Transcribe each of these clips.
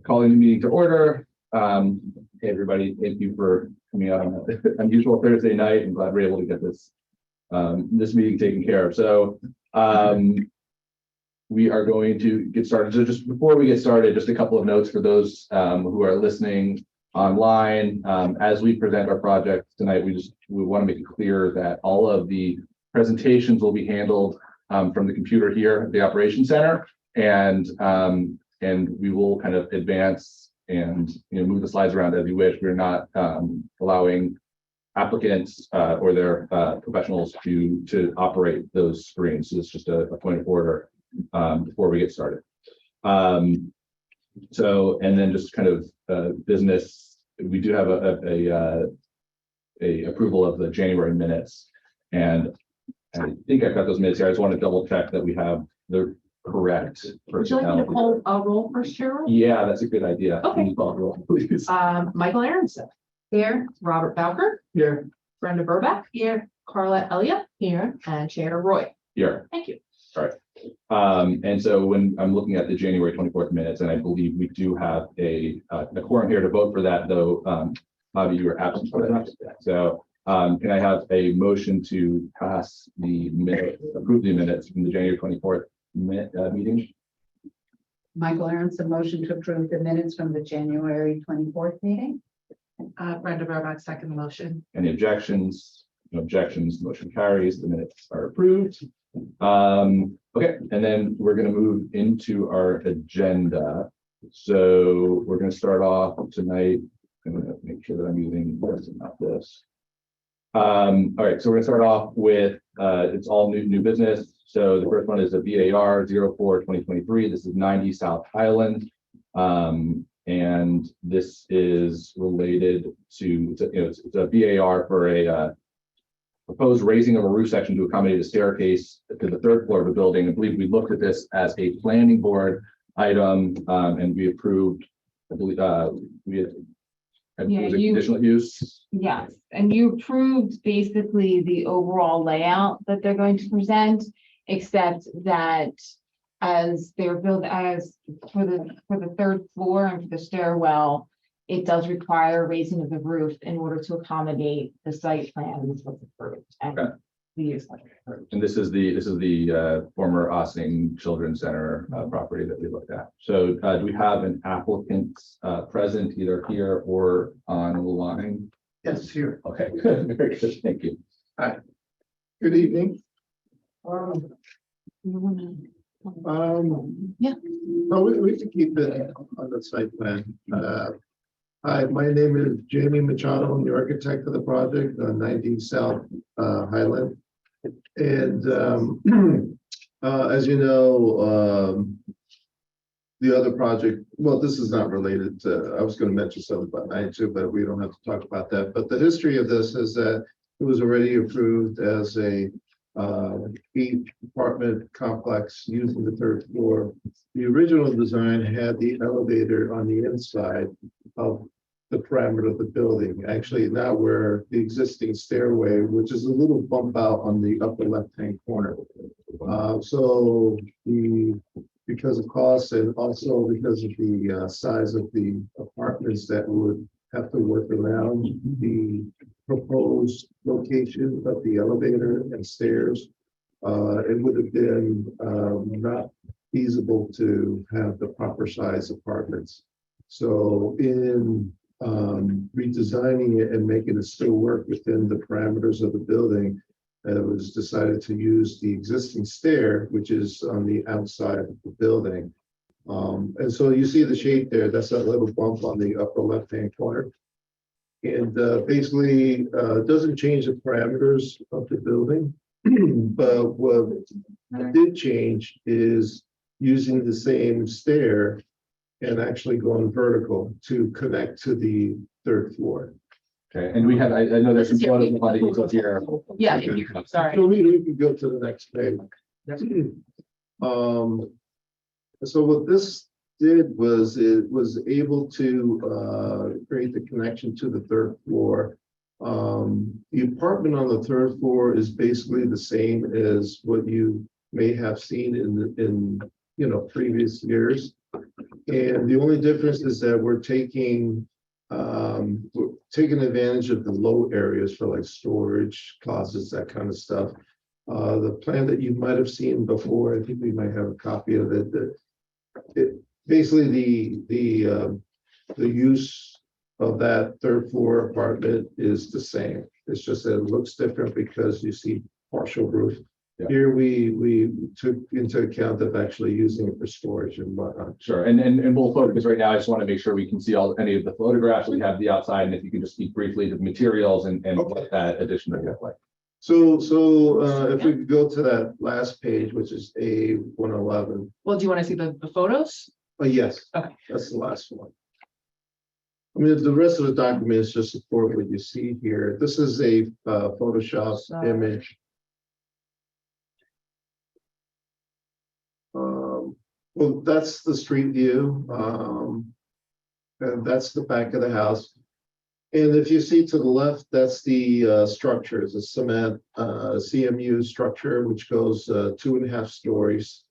Calling the meeting to order. Hey everybody, thank you for coming out on an unusual Thursday night. I'm glad we're able to get this meeting taken care of. So we are going to get started. So just before we get started, just a couple of notes for those who are listening online. As we present our project tonight, we want to make it clear that all of the presentations will be handled from the computer here at the Operations Center, and we will kind of advance and move the slides around as you wish. We're not allowing applicants or their professionals to operate those screens. So it's just a point of order before we get started. So, and then just kind of business. We do have a approval of the January minutes, and I think I've got those minutes here. I just want to double check that we have the correct Would you like me to call a roll first, Cheryl? Yeah, that's a good idea. Okay. Can you call the roll, please? Michael Aronson. Here. Robert Bowker. Here. Brenda Burback. Here. Carla Elliott. Here. And Chair Roy. Here. Thank you. All right. And so when I'm looking at the January 24th minutes, and I believe we do have a quorum here to vote for that, though, Bobby, you were absent for that. So can I have a motion to pass the minutes, approve the minutes from the January 24th meeting? Michael Aronson, motion to approve the minutes from the January 24th meeting. Brenda Burback, second motion. Any objections? No objections. The motion carries. The minutes are approved. Okay, and then we're going to move into our agenda. So we're going to start off tonight. I'm going to make sure that I'm using this and not this. All right, so we're going to start off with it's all new business. So the first one is a VAR 04-2023. This is 90 South Highland. And this is related to it's a VAR for a proposed raising of a roof section to accommodate a staircase to the third floor of the building. I believe we looked at this as a planning board item, and we approved. I believe we had conditional use. Yes, and you approved basically the overall layout that they're going to present, except that as they're built as for the third floor and for the stairwell, it does require raising of the roof in order to accommodate the site plan that's what's approved and Okay. the use like approved. And this is the former Ossing Children's Center property that we looked at. So do we have an applicant present either here or on the line? Yes, here. Okay, good, very good, thank you. Good evening. Yeah. No, we can keep it on the site plan. Hi, my name is Jamie Machado. I'm the architect of the project on 19 South Highland. And as you know, the other project, well, this is not related to, I was going to mention something about 92, but we don't have to talk about that. But the history of this is that it was already approved as a 8-apartment complex using the third floor. The original design had the elevator on the inside of the parameter of the building, actually not where the existing stairway, which is a little bump out on the upper left-hand corner. So because of costs and also because of the size of the apartments that would have to work around the proposed location of the elevator and stairs, it would have been not feasible to have the proper size apartments. So in redesigning it and making it still work within the parameters of the building, it was decided to use the existing stair, which is on the outside of the building. And so you see the shape there, that's that little bump on the upper left-hand corner. And basically doesn't change the parameters of the building, but what did change is using the same stair and actually going vertical to connect to the third floor. Okay, and we have, I know there's some photos of the easel here. Yeah, Okay. sorry. So we can go to the next page. So what this did was it was able to create the connection to the third floor. The apartment on the third floor is basically the same as what you may have seen in previous years. And the only difference is that we're taking advantage of the low areas for like storage, closets, that kind of stuff. The plan that you might have seen before, I think we might have a copy of it, that it basically the use of that third floor apartment is the same. It's just that it looks different because you see partial roof. Yeah. Here, we took into account of actually using it for storage and whatnot. Sure, and we'll focus right now. I just want to make sure we can see any of the photographs we have the outside, and if you can just speak briefly to the materials and what that addition would look like. So if we could go to that last page, which is A111. Well, do you want to see the photos? Oh, yes. Okay. That's the last one. I mean, the rest of the document is just support what you see here. This is a Photoshop image. Well, that's the street view. And that's the back of the house. And if you see to the left, that's the structure. It's a cement CMU structure, which goes 2.5 stories.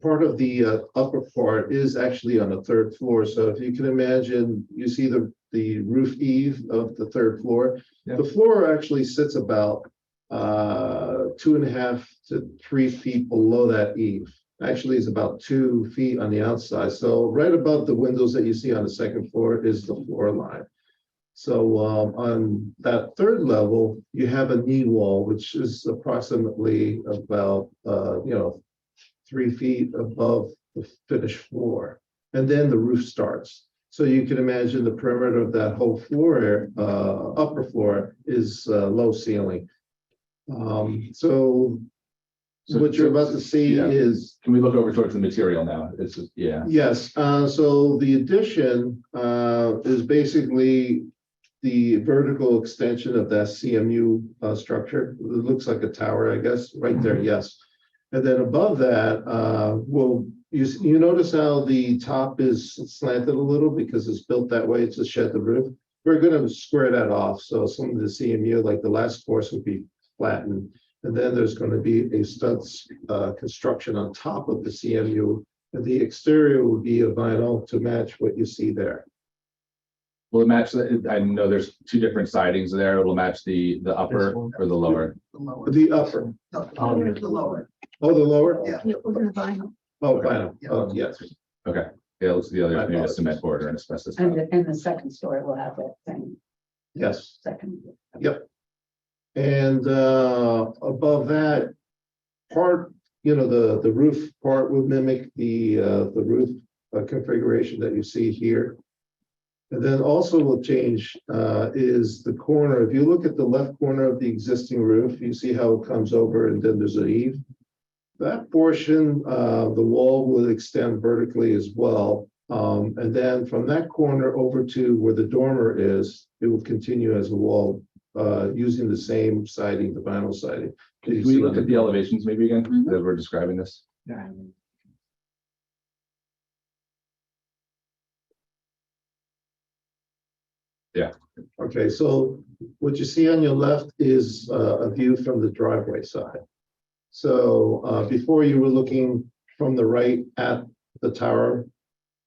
Part of the upper part is actually on the third floor. So if you can imagine, you see the roof eave of the third floor. Yeah. The floor actually sits about 2.5 to 3 feet below that eave. Actually, it's about 2 feet on the outside. So right above the windows that you see on the second floor is the floor line. So on that third level, you have a knee wall, which is approximately about 3 feet above the finished floor. And then the roof starts. So you can imagine the perimeter of that whole floor, upper floor, is low ceiling. So what you're about to see Yeah. is, Can we look over towards the material now? It's just, yeah. yes, so the addition is basically the vertical extension of that CMU structure. It looks like a tower, I guess, right there, yes. And then above that, you notice how the top is slanted a little because it's built that way to shed the roof. We're going to square that off. So some of the CMU, like the last course, would be flattened. And then there's going to be a stud construction on top of the CMU. And the exterior would be a vinyl to match what you see there. Will it match I know there's 2 different sidings there. It'll match the upper or the lower. The upper. The lower. Oh, the lower? Yeah, we're gonna vinyl. Oh, vinyl. Oh, yes. Okay. Yeah, looks the other, My maybe a apologies. cement board or an asbestos. And the second story will have that same Yes. second. And above that part, the roof part would mimic the roof configuration that you see here. And then also will change is the corner. If you look at the left corner of the existing roof, you see how it comes over and then there's an eave. That portion, the wall will extend vertically as well. And then from that corner over to where the dormer is, it will continue as a wall using the same siding, the vinyl siding. Can we look at the elevations maybe again, Mhm. as we're describing this? Okay, so what you see on your left is a view from the driveway side. So before you were looking from the right at the tower.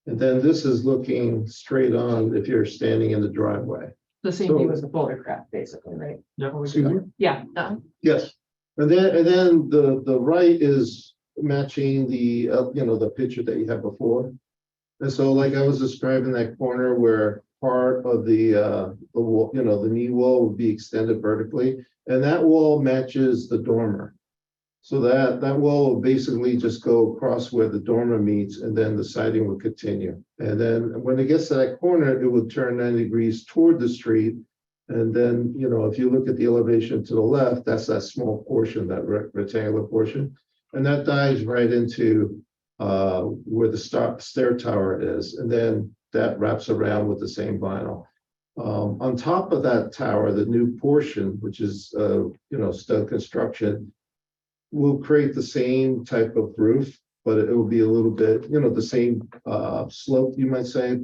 And then this is looking straight on if you're standing in the driveway. The same view as the photograph, basically, right? Excuse me? Yeah. Yes, and then the right is matching the the picture that you had before. And so like I was describing that corner where part of the wall, the knee wall would be extended vertically, and that wall matches the dormer. So that wall will basically just go across where the dormer meets, and then the siding will continue. And then when it gets to that corner, it will turn 90 degrees toward the street. And then, if you look at the elevation to the left, that's that small portion, that rectangular portion. And that dives right into where the stair tower is. And then that wraps around with the same vinyl. On top of that tower, the new portion, which is, stud construction, will create the same type of roof, but it will be a little bit, the same slope, you might say,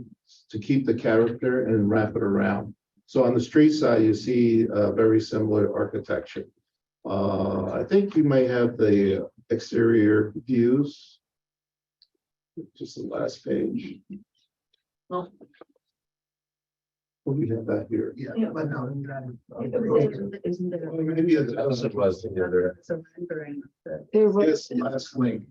to keep the character and wrap it around. So on the street side, you see very similar architecture. I think you might have the exterior views. Just the last page. Well- Well, we have that here. Yeah, but no. Isn't there? Well, maybe it's- That was the other. It's a rendering of the. There was, Yes, the last link.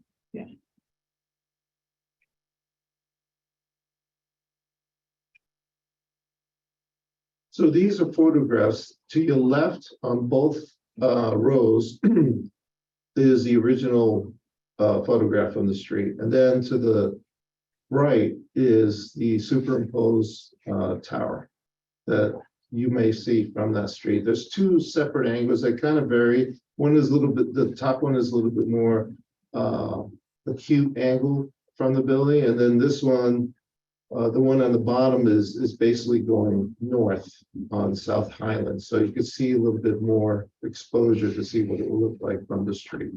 So these are photographs. To your left on both rows is the original photograph from the street. And then to the right is the superimposed tower that you may see from that street. There's two separate angles that kind of vary. One is a little bit, the top one is a little bit more acute angle from the building, and then this one, the one on the bottom is basically going north on South Highland. So you can see a little bit more exposure to see what it will look like from the street.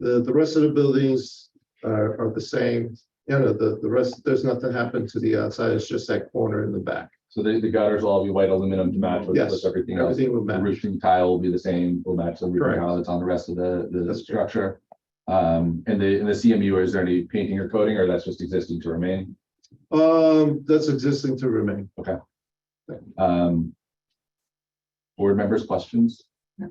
The rest of the buildings are the same. You know, the rest, there's nothing happened to the outside. It's just that corner in the back. So the gutters will all be white aluminum to match with Yes, everything else. everything will The match. roofing tile will be the same, will match the roofing Correct. tile that's on the rest of the That's structure. And the CMU, is there any painting or coating, or that's just existing to remain? That's existing to remain. Um. Board members, questions?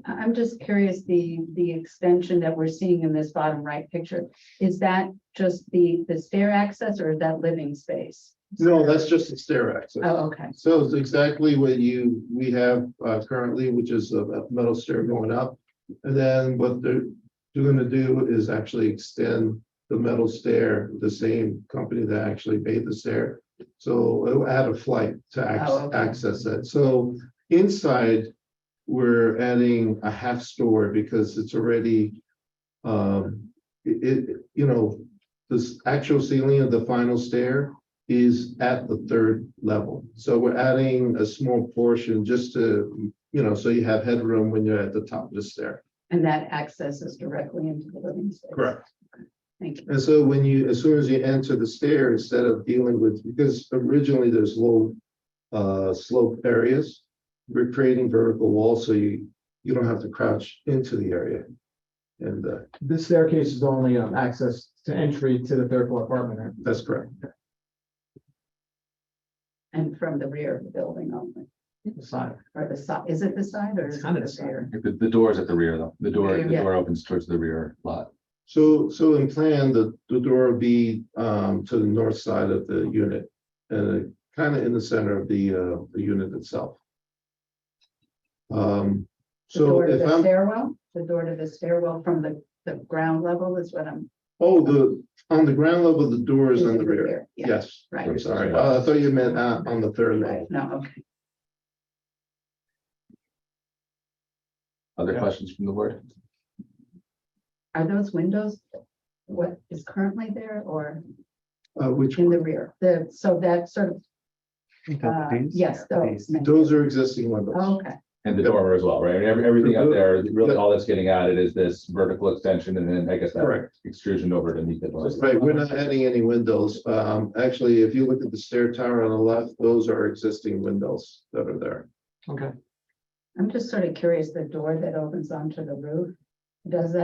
I'm just curious, the extension that we're seeing in this bottom right picture, is that just the stair access or is that living space? No, that's just the stair access. Oh, okay. So it's exactly what we have currently, which is a metal stair going up. And then what they're going to do is actually extend the metal stair, the same company that actually made the stair. So it'll add a flight to Oh, okay. access it. So inside, we're adding a half story because it's already, you know, this actual ceiling of the final stair is at the third level. So we're adding a small portion just to, you know, so you have headroom when you're at the top of the stair. And that accesses directly into the living space? Thank you. And so when you, as soon as you enter the stair, instead of dealing with, because originally there's low slope areas, we're creating vertical walls so you don't have to crouch into the area. And This staircase is only access to entry to the third floor apartment. Right? that's correct. And from the rear of the building only, The side. or the side, is it the side or It's is kind it of the the rear? The door is at the rear, though. The Yeah. door opens towards the rear lot. So in plan, the door will be to the north side of the unit, kind of in the center of the unit itself. The So door to if the I'm, stairwell, the door to the stairwell from the ground level is what I'm. on the ground level, the door is on the rear. Yeah, Yes, right. I'm sorry. I thought you meant on the third level. No, okay. Other Yeah. questions from the board? Are those windows what is currently there or Which, in the rear? So that sort of, yes, those are existing windows. Oh, okay, And the dormer as well, right? I mean, everything up there, really all that's getting added is this vertical extension and then I guess that Correct. extrusion over to meet the door. Right, we're not adding any windows. Actually, if you look at the stair tower on the left, those are existing windows that are there. Okay. I'm just sort of curious, the door that opens onto the roof, that's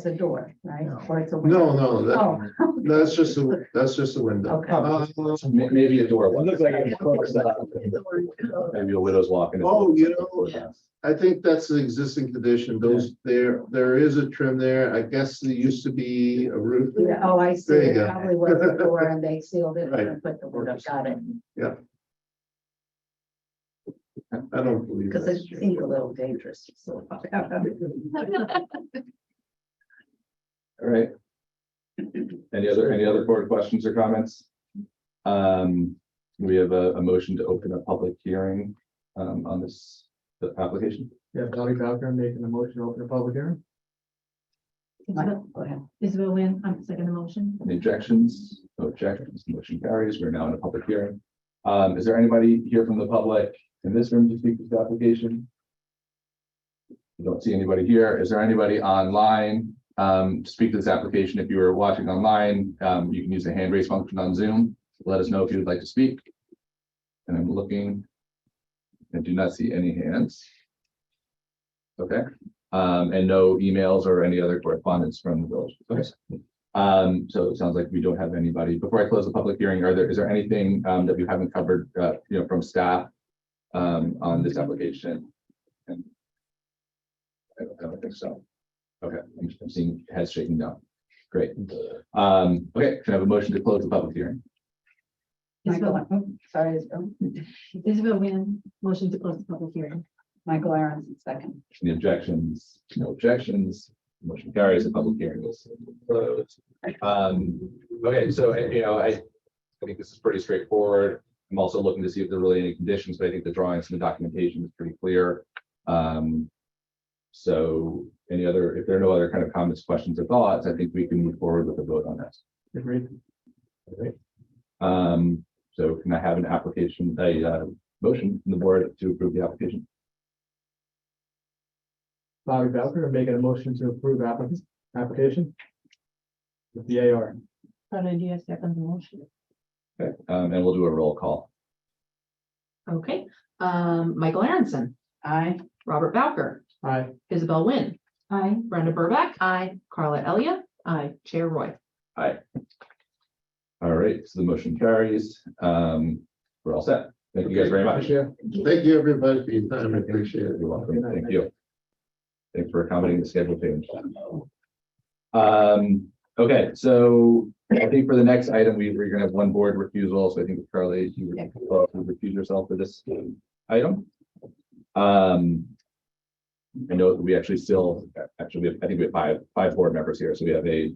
a door, right? No. Or it's a window? No, Oh, that's just a window. okay. Maybe a door. It looks like it's closed up. Maybe a widow's walk in. Oh, you know, I think that's the existing condition. Those, there is a trim there. I guess there used to be a roof. Yeah, oh, I see. There you It go. probably was a door and they sealed it Right. and put the window, got it. I don't believe Because that's it true. seemed a little dangerous. So. All right. Any other board questions or comments? We have a motion to open a public hearing on this application. Yeah, Dolly Balker making a motion to open a public hearing. Go ahead. Isabel Wynn, I'm second the motion. Any objections? No objections. Motion carries. We're now in a public hearing. Is there anybody here from the public in this room to speak to the application? I don't see anybody here. Is there anybody online to speak to this application? If you are watching online, you can use the hand raise function on Zoom. Let us know if you would like to speak. And I'm looking. I do not see any hands. Okay, and no emails or any other correspondence from the village. Okay. So it sounds like we don't have anybody. Before I close the public hearing, is there anything that we haven't covered, from staff on this application? And I don't think so. Okay, I'm seeing heads shaking now. Great. Okay, can I have a motion to close the public hearing? Michael, oh, sorry, Isabel. Isabel Wynn, motion to close the public hearing. Michael Aaron, second. Any objections? No objections. Motion carries. The public hearing is closed. Okay, so I think this is pretty straightforward. I'm also looking to see if there are really any conditions, but I think the drawings and the documentation is pretty clear. So if there are no other kind of comments, questions, or thoughts, I think we can move forward with the vote on this. Agreed. Okay. So can I have a motion from the board to approve the application? Bobby Bowker making a motion to approve application with the AR. Carla Diaz, second the motion. Okay, and we'll do a roll call. Okay, Michael Aronson, Aye. Robert Bowker, Aye. Isabel Wynn, Aye. Brenda Burback. Aye. Carla Elliott. Aye. Chair Roy. Aye. All right, so the motion carries. We're all set. Thank you guys very much. Yeah. Thank you, everybody, for your time. I appreciate it. You're welcome. Thank you. Thanks for accommodating the schedule change. Okay, so I think for the next item, we're gonna have one board refusal. So I think Carly, you would recuse yourself for this item. I know that we actually I think we have five board members here, so we have a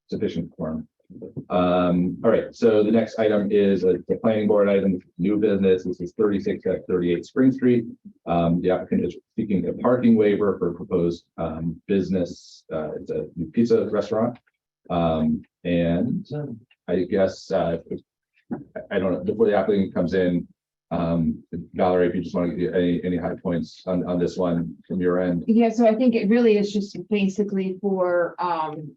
sufficient quorum. All right, so the next item is the planning board item, new business. This is 36-38 Spring Street. The applicant is seeking a parking waiver for proposed business. It's a new pizza restaurant. And I guess I don't know, before the applicant comes in, Valerie, if you just want to give any high points on this one from your end. Yeah, so I think it really is just basically for,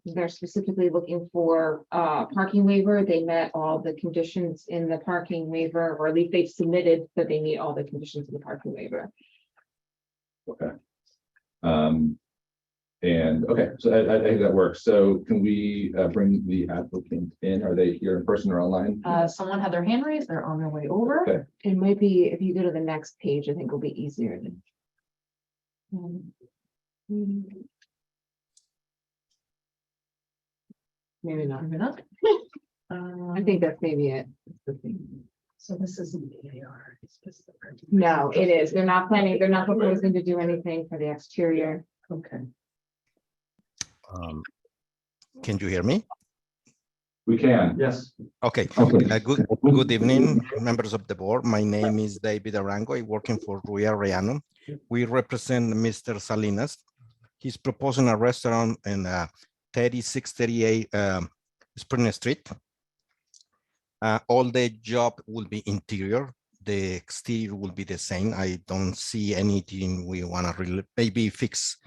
they're specifically looking for parking waiver. They met all the conditions in the parking waiver, or at least they've submitted that they meet all the conditions in the parking waiver. Okay. And okay, so I think that works. So can we bring the applicant in? Are they here in person or online? Someone had their hand raised. They're on their way over. Okay. It might be, if you go to the next page, I think it'll be easier to. Maybe not. Maybe not. I think that's maybe it. So this isn't the AR. It's just the. No, it is. They're not proposing to do anything for the exterior. Okay. Can you hear me? We can. Yes. Okay. Okay. Good evening, members of the board. My name is David Arango. I'm working for Rui Arellano. We represent Mr. Salinas. He's proposing a restaurant in 3638 Spring Street. All the job will be interior. The exterior will be the same. I don't see anything we want to really maybe fix,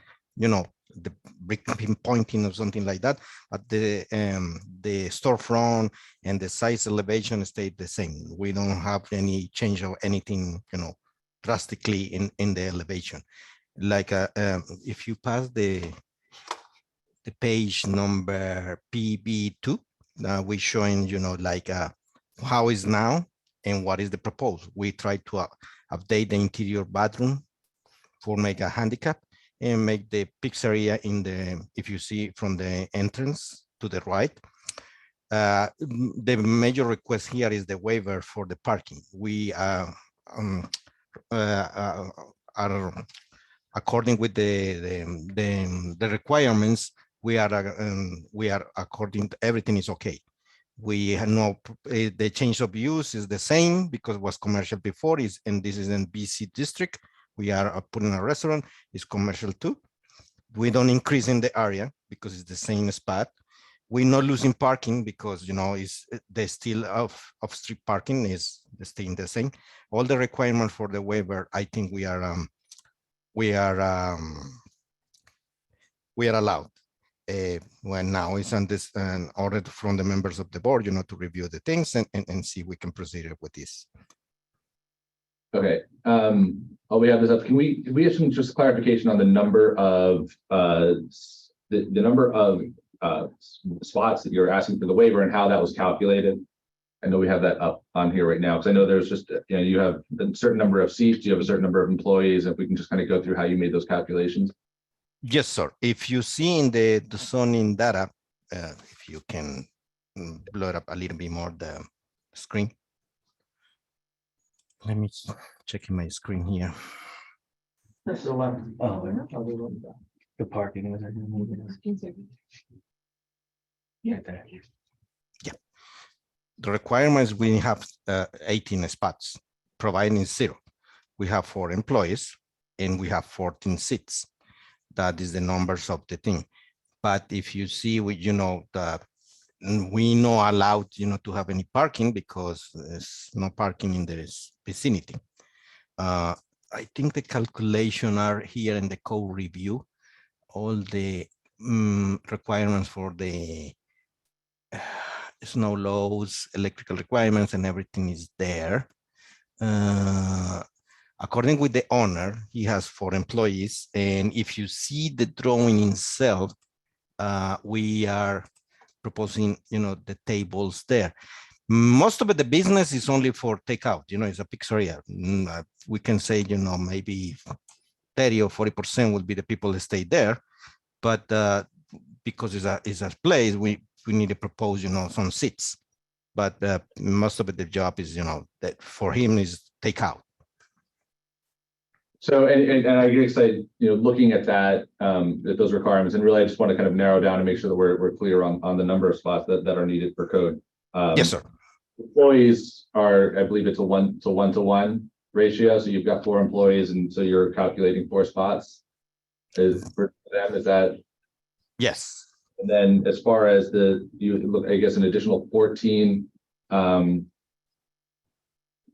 the brick pinpointing or something like that, but the storefront and the size elevation stayed the same. We don't have any change of anything, drastically in the elevation. Like if you pass the page number PB2, we're showing, like how is now and what is the proposed. We try to update the interior bathroom for make a handicap, and make the pizzeria if you see from the entrance to the right. The major request here is the waiver for the parking. We are according with the requirements, we are according to everything is okay. We have no, the change of use is the same because it was commercial before, and this is in BC district. We are putting a restaurant, it's commercial too. We don't increase in the area because it's the same spot. We're not losing parking because, it's the still of street parking is staying the same. All the requirement for the waiver, I think we are allowed. When now it's on this order from the members of the board, to review the things and see if we can proceed with this. Okay, we have this up. Can we have some just clarification on the number of the number of spots that you're asking for the waiver and how that was calculated. I know we have that up on here right now, because I know there's just, you know, you have a certain number of seats, you have a certain number of employees, if we can just kind of go through how you made those calculations. Yes, sir. If you see in the zoning data, if you can blow it up a little bit more, the screen. Let me check in my screen here. That's the left. The parking was. Yeah, there. The requirements, we have 18 spots, providing 0. We have 4 employees and we have 14 seats. That is the numbers of the thing. But if you see, we not allowed, to have any parking because there's no parking in this vicinity. I think the calculation are here in the code review. All the requirements for the snow laws, electrical requirements, and everything is there. According with the owner, he has 4 employees. And if you see the drawing itself, we are proposing, the tables there. Most of it, the business is only for takeout, it's a pizzeria. We can say, maybe 30 or 40% will be the people that stay there. But because it's a place, we need to propose, some seats. But most of it, the job is, that for him is takeout. So, and I get excited, looking at that, at those requirements, and really, I just want to kind of narrow down and make sure that we're clear on the number of spots that are needed for code. Yes, sir. Employees are, I believe it's a 1-to-1 ratio. So you've got 4 employees, and so you're calculating 4 spots. Is for them, is that? Yes. And then as far as you look, I guess an additional 14, an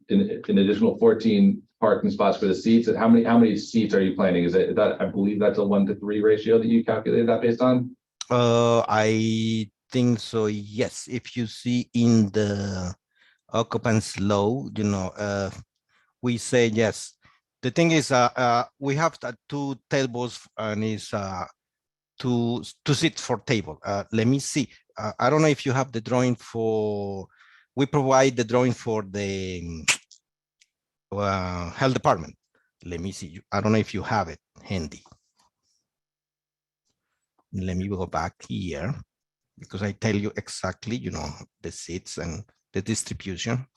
additional 14 parking spots for the seats. And how many seats are you planning? Is that, I believe that's a 1-to-3 ratio that you calculated that based on? I think so. Yes. If you see in the occupants law, we say yes. The thing is, we have 2 tables and it's 2 seats for table. Let me see. I don't know if you have the drawing for. We provide the drawing for the health department. Let me see. I don't know if you have it handy. Let me go back here because I tell you exactly, the seats and the distribution.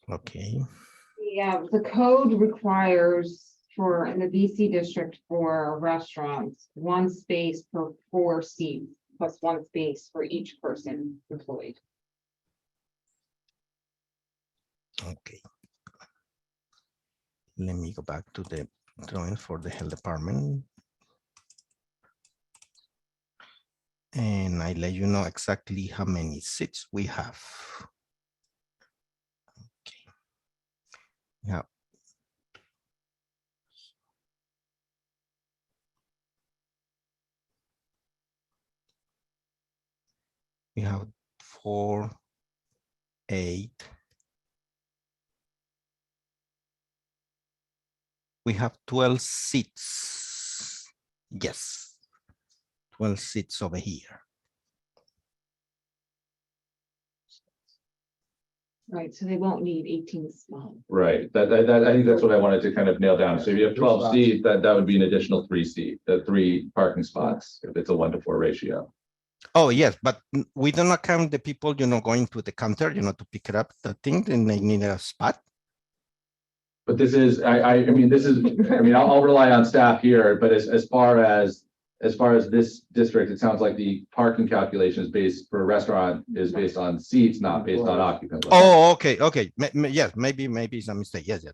Okay. Yeah, the code requires in the VC district for restaurants, 1 space per 4 seats, plus 1 space for each person employed. Okay. Let me go back to the drawing for the health department. And I let you know exactly how many seats we have. Okay. Yeah. We have 4, 8. We have 12 seats. Yes. 12 seats over here. Right, so they won't need 18 spots. Right. That I think that's what I wanted to kind of nail down. So if you have 12 seats, that would be an additional 3 parking spots if it's a 1-to-4 ratio. Oh, yes, but we do not count the people, going to the counter, to pick it up the thing, and they need a spot. But this is, I'll rely on staff here, but as far as this district, it sounds like the parking calculation is based for a restaurant is based on seats, not based on occupants. Oh, okay. Yes, maybe it's a mistake. Yes.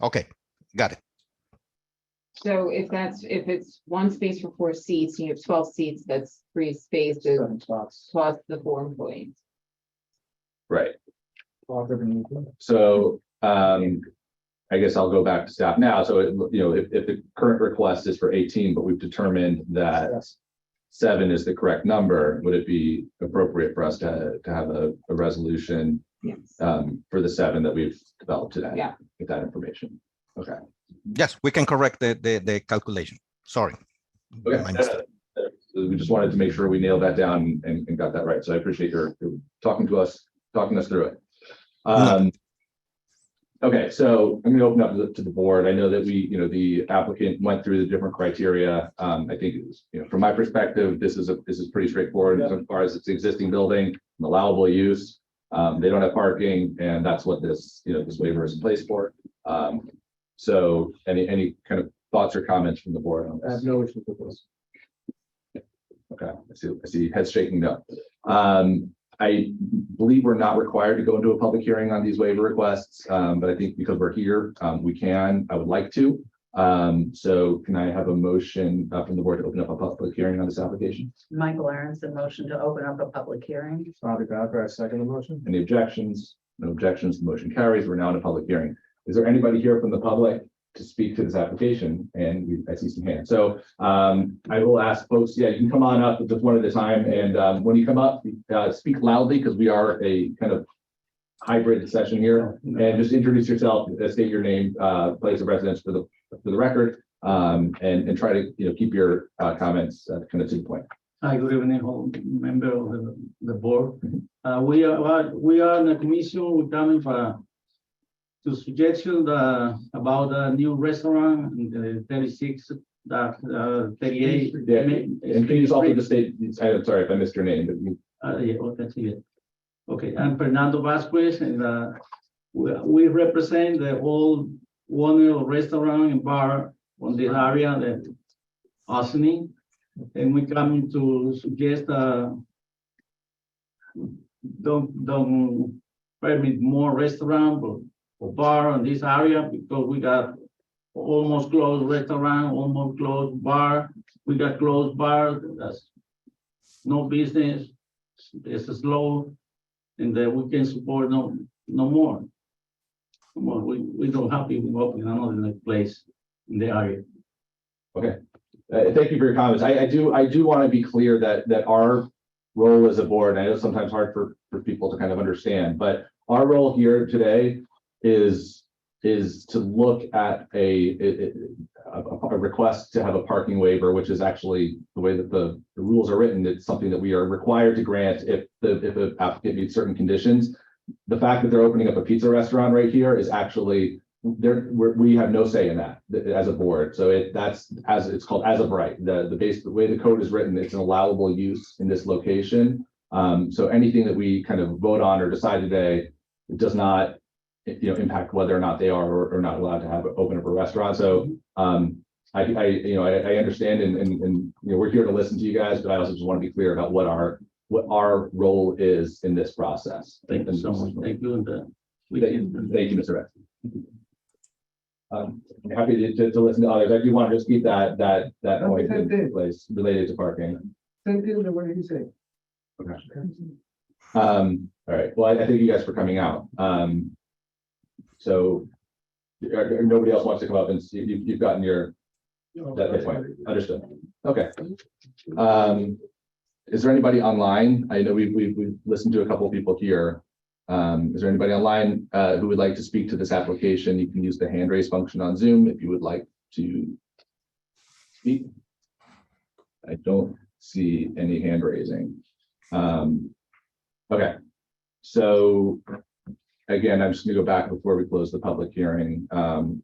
Okay, got it. So if it's 1 space for 4 seats, you have 12 seats, that's 3 spaces 7 spots. plus the 4 employees. Right. All different. So, I guess I'll go back to staff now. So, if the current request is for 18, but we've determined that 7 is the correct number, would it be appropriate for us to have a resolution Yes. for the 7 that we've developed today? Yeah. With that information. Okay. Yes, we can correct the calculation. Sorry. Okay. My mistake. we just wanted to make sure we nailed that down and got that right. So I appreciate your talking us through it. Okay, so I'm gonna open up to the board. I know that the applicant went through the different criteria. I think it was, from my perspective, this is pretty straightforward as far as its existing building, an allowable use. They don't have parking, and that's what this waiver is in place for. So any kind of thoughts or comments from the board on I have this? no issue with this. Okay, I see heads shaking no. I believe we're not required to go into a public hearing on these waiver requests, but I think because we're here, we can. I would like to. So can I have a motion from the board to open up a public hearing on this application? Michael Aronson, motion to open up a public hearing. Bobby Godfrey, I second the motion. Any objections? No objections. The motion carries. We're now in a public hearing. Is there anybody here from the public to speak to this application? And I see some hands. So I will ask folks, you can come on up just one at a time. And when you come up, speak loudly because we are a kind of hybrid session here. And just introduce yourself, state your name, place of residence for the record, and try to keep your comments kind of to the point. Hi, good evening, all member of the board. We are in the commission, we're coming for to suggestion about a new restaurant in the 36, 38. Yeah, and please also the state, I'm sorry if I missed your name, but you. Yeah, okay, see it. Okay, I'm Fernando Vasquez, and we represent the old one restaurant and bar on the area, the Austin. And we come to suggest don't permit more restaurant or bar in this area because we got almost closed restaurant, almost closed bar. We got closed bar, that's no business, it's slow, and then we can support no more. Come on, we don't have people open another place in the area. Okay, thank you for your comments. I do want to be clear that our role as a board, I know it's sometimes hard for people to kind of understand, but our role here today is to look at a request to have a parking waiver, which is actually the way that the rules are written. It's something that we are required to grant if the applicant meets certain conditions. The fact that they're opening up a pizza restaurant right here is actually we have no say in that as a board. So that's as it's called as of right. The way the code is written, it's an allowable use in this location. So anything that we kind of vote on or decide today, it does not impact whether or not they are or not allowed to have open up a restaurant. So I understand and we're here to listen to you guys, but I also just want to be clear about what our role is in this process. Thank you so much. Thank you. And thank you, Mr. Rex. I'm happy to listen to others. I do want to just keep that noise in place related to parking. Thank you, what did you say? Okay. All right. Well, I thank you guys for coming out. So nobody else wants to come up and see you've gotten your that point. Understood. Okay. Is there anybody online? I know we've listened to a couple of people here. Is there anybody online who would like to speak to this application? You can use the hand raise function on Zoom if you would like to speak. I don't see any hand raising. Okay, so again, I'm just going to go back before we close the public hearing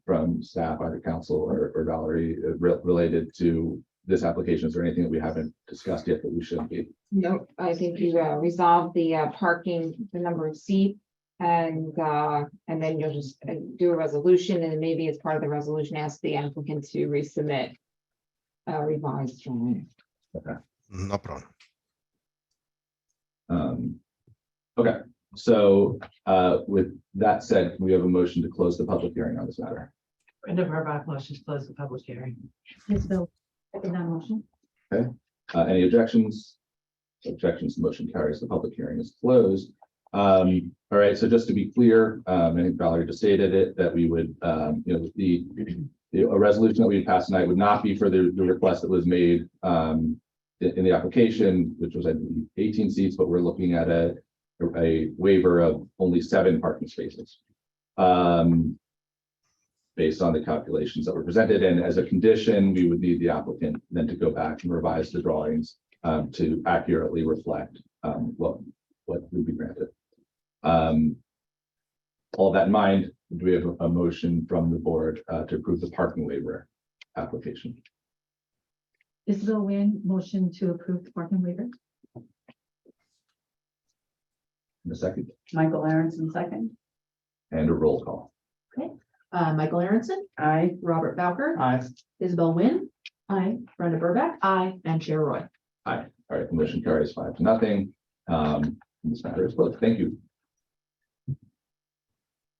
from staff, either council or Valerie, related to this application. Is there anything that we haven't discussed yet that we should be? No, I think you resolved the parking, the number of seats, and then you'll just do a resolution, and maybe as part of the resolution, ask the applicant to resubmit a revised drawing. Okay. No problem. Okay, so with that said, we have a motion to close the public hearing on this matter. Brenda Burbach, motion to close the public hearing. Ms. Bill, second that motion. Any objections? Objections, the motion carries. The public hearing is closed. All right, so just to be clear, I think Valerie just stated it, that we would, a resolution that we passed tonight would not be for the request that was made in the application, which was, I believe, 18 seats, but we're looking at a waiver of only 7 parking spaces. based on the calculations that were presented. And as a condition, we would need the applicant then to go back and revise the drawings to accurately reflect what would be granted. All that in mind, do we have a motion from the board to approve the parking waiver application? Isabel Wynn, motion to approve the parking waiver. In a second, Michael Aronson, second. and a roll call. Michael Aronson, Aye. Robert Bowker, Aye. Isabel Wynn. Aye. Brenda Burback. Aye. And Chair Roy. Aye. All right, the motion carries 5-0. This matter is closed. Thank you.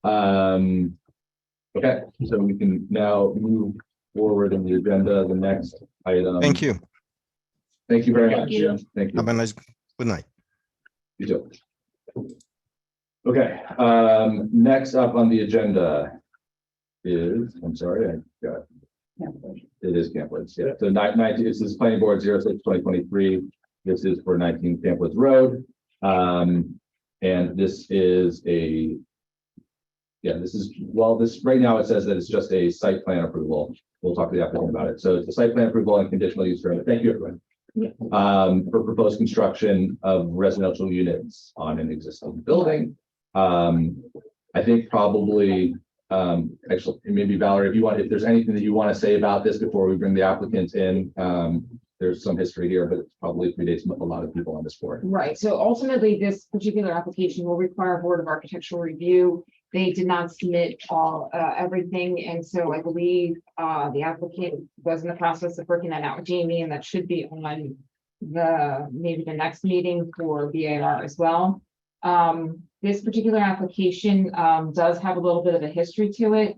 Okay, so we can now move forward in the agenda. The next item. Thank you. Thank you very Thank much. you. Thank you. Have a nice, good night. You too. Okay, next up on the agenda is, I'm sorry, I got, it is Camp Woods, yeah. So 19, this is planning board 06/2023. This is for 19 Camp Woods Road. And this is a, yeah, this is, well, this, right now it says that it's just a site plan approval. We'll talk to the applicant about it. So it's a site plan approval and conditional use permit. Thank you, everyone. For proposed construction of residential units on an existing building. I think probably, actually, maybe Valerie, if you want, if there's anything that you want to say about this before we bring the applicants in, there's some history here, but it probably predates a lot of people on this board. Right, so ultimately, this particular application will require a Board of Architectural Review. They did not submit everything, and so I believe the applicant was in the process of working that out with Jamie, and that should be on maybe the next meeting for VAR as well. This particular application does have a little bit of a history to it.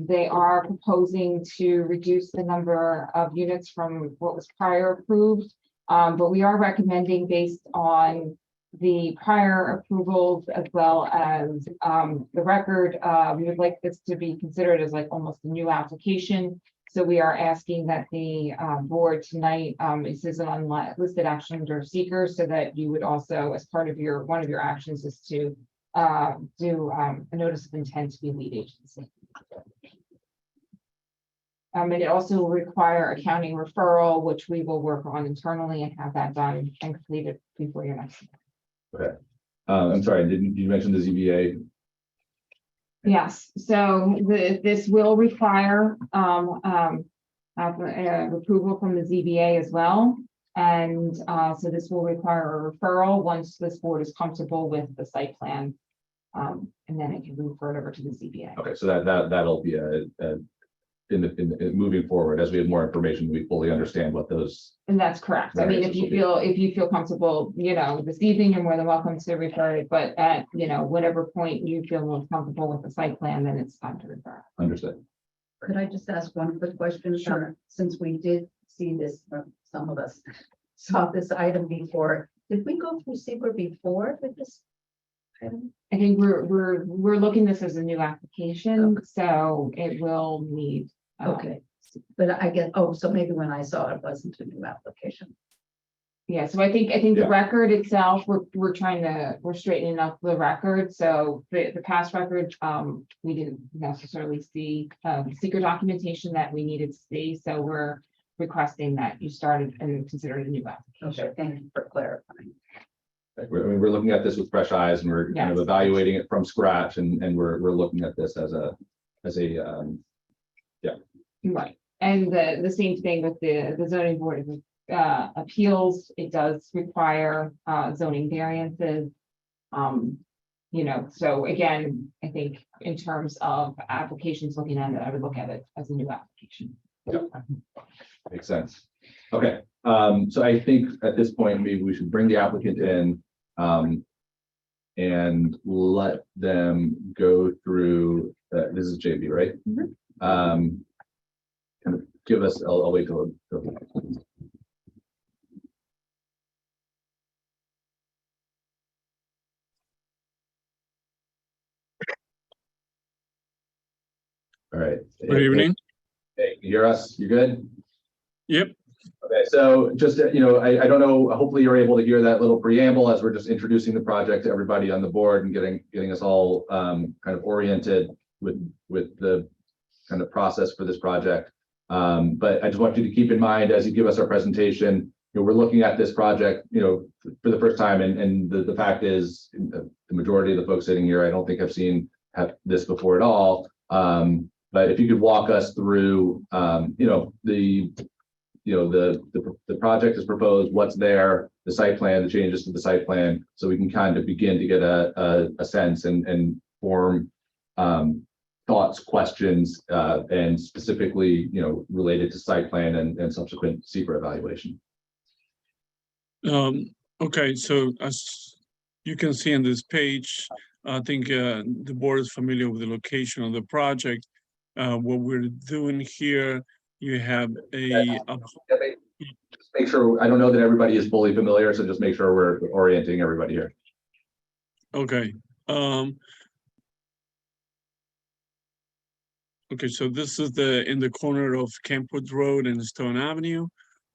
They are proposing to reduce the number of units from what was prior approved. But we are recommending, based on the prior approvals as well as the record, we would like this to be considered as like almost a new application. So we are asking that the board tonight, this is an unlisted action under seeker, so that you would also, as part of your, one of your actions is to do a notice of intent to be lead agency. And it also will require accounting referral, which we will work on internally and have that done and completed before your next. Okay. I'm sorry, did you mention the ZBA? Yes, so this will require approval from the ZBA as well. And so this will require a referral once this board is comfortable with the site plan. And then it can be referred over to the ZBA. Okay, so that'll be in moving forward, as we have more information, we fully understand what those. And that's correct. I mean, if you feel comfortable, you know, this evening, you're more than welcome to refer it, but at, you know, whatever point you feel most comfortable with the site plan, then it's time to refer. Understood. Could I just ask one quick question? Sure. Since we did see this, some of us saw this item before, did we go through secret before with this item? I think we're looking this as a new application, so it will need. Okay, but I get, oh, so maybe when I saw it, it wasn't a new application. Yeah, so I think Yeah. the record itself, we're straightening up the record. So the past record, we didn't necessarily see secret documentation that we needed to see. So we're requesting that you started and consider it a new application. Okay, thank you for clarifying. We're looking at this with fresh eyes, and we're kind of Yes. evaluating it from scratch, and we're looking at this as a Right, and the same thing with the zoning board of appeals, it does require zoning variances. You know, so again, I think in terms of applications looking at it, I would look at it as a new application. makes sense. Okay, so I think at this point, maybe we should bring the applicant in and let them go through, this is JB, right? Kind of give us, I'll wait till. All right. Good evening. Hey, you hear us? You good? Yep. Okay, so just, you know, I don't know, hopefully you're able to hear that little preamble as we're just introducing the project to everybody on the board and getting us all kind of oriented with the kind of process for this project. But I just want you to keep in mind as you give us our presentation, we're looking at this project, for the first time, and the fact is, the majority of the folks sitting here, I don't think have this before at all. But if you could walk us through, the project is proposed, what's there, the site plan, the changes to the site plan, so we can kind of begin to get a sense and form thoughts, questions, and specifically, related to site plan and subsequent secret evaluation. Okay, so as you can see on this page, I think the board is familiar with the location of the project. What we're doing here, you have Just make sure, I don't know that everybody is fully familiar, so just make sure we're orienting everybody here. okay. Okay, so this is in the corner of Campwood Road and Stone Avenue.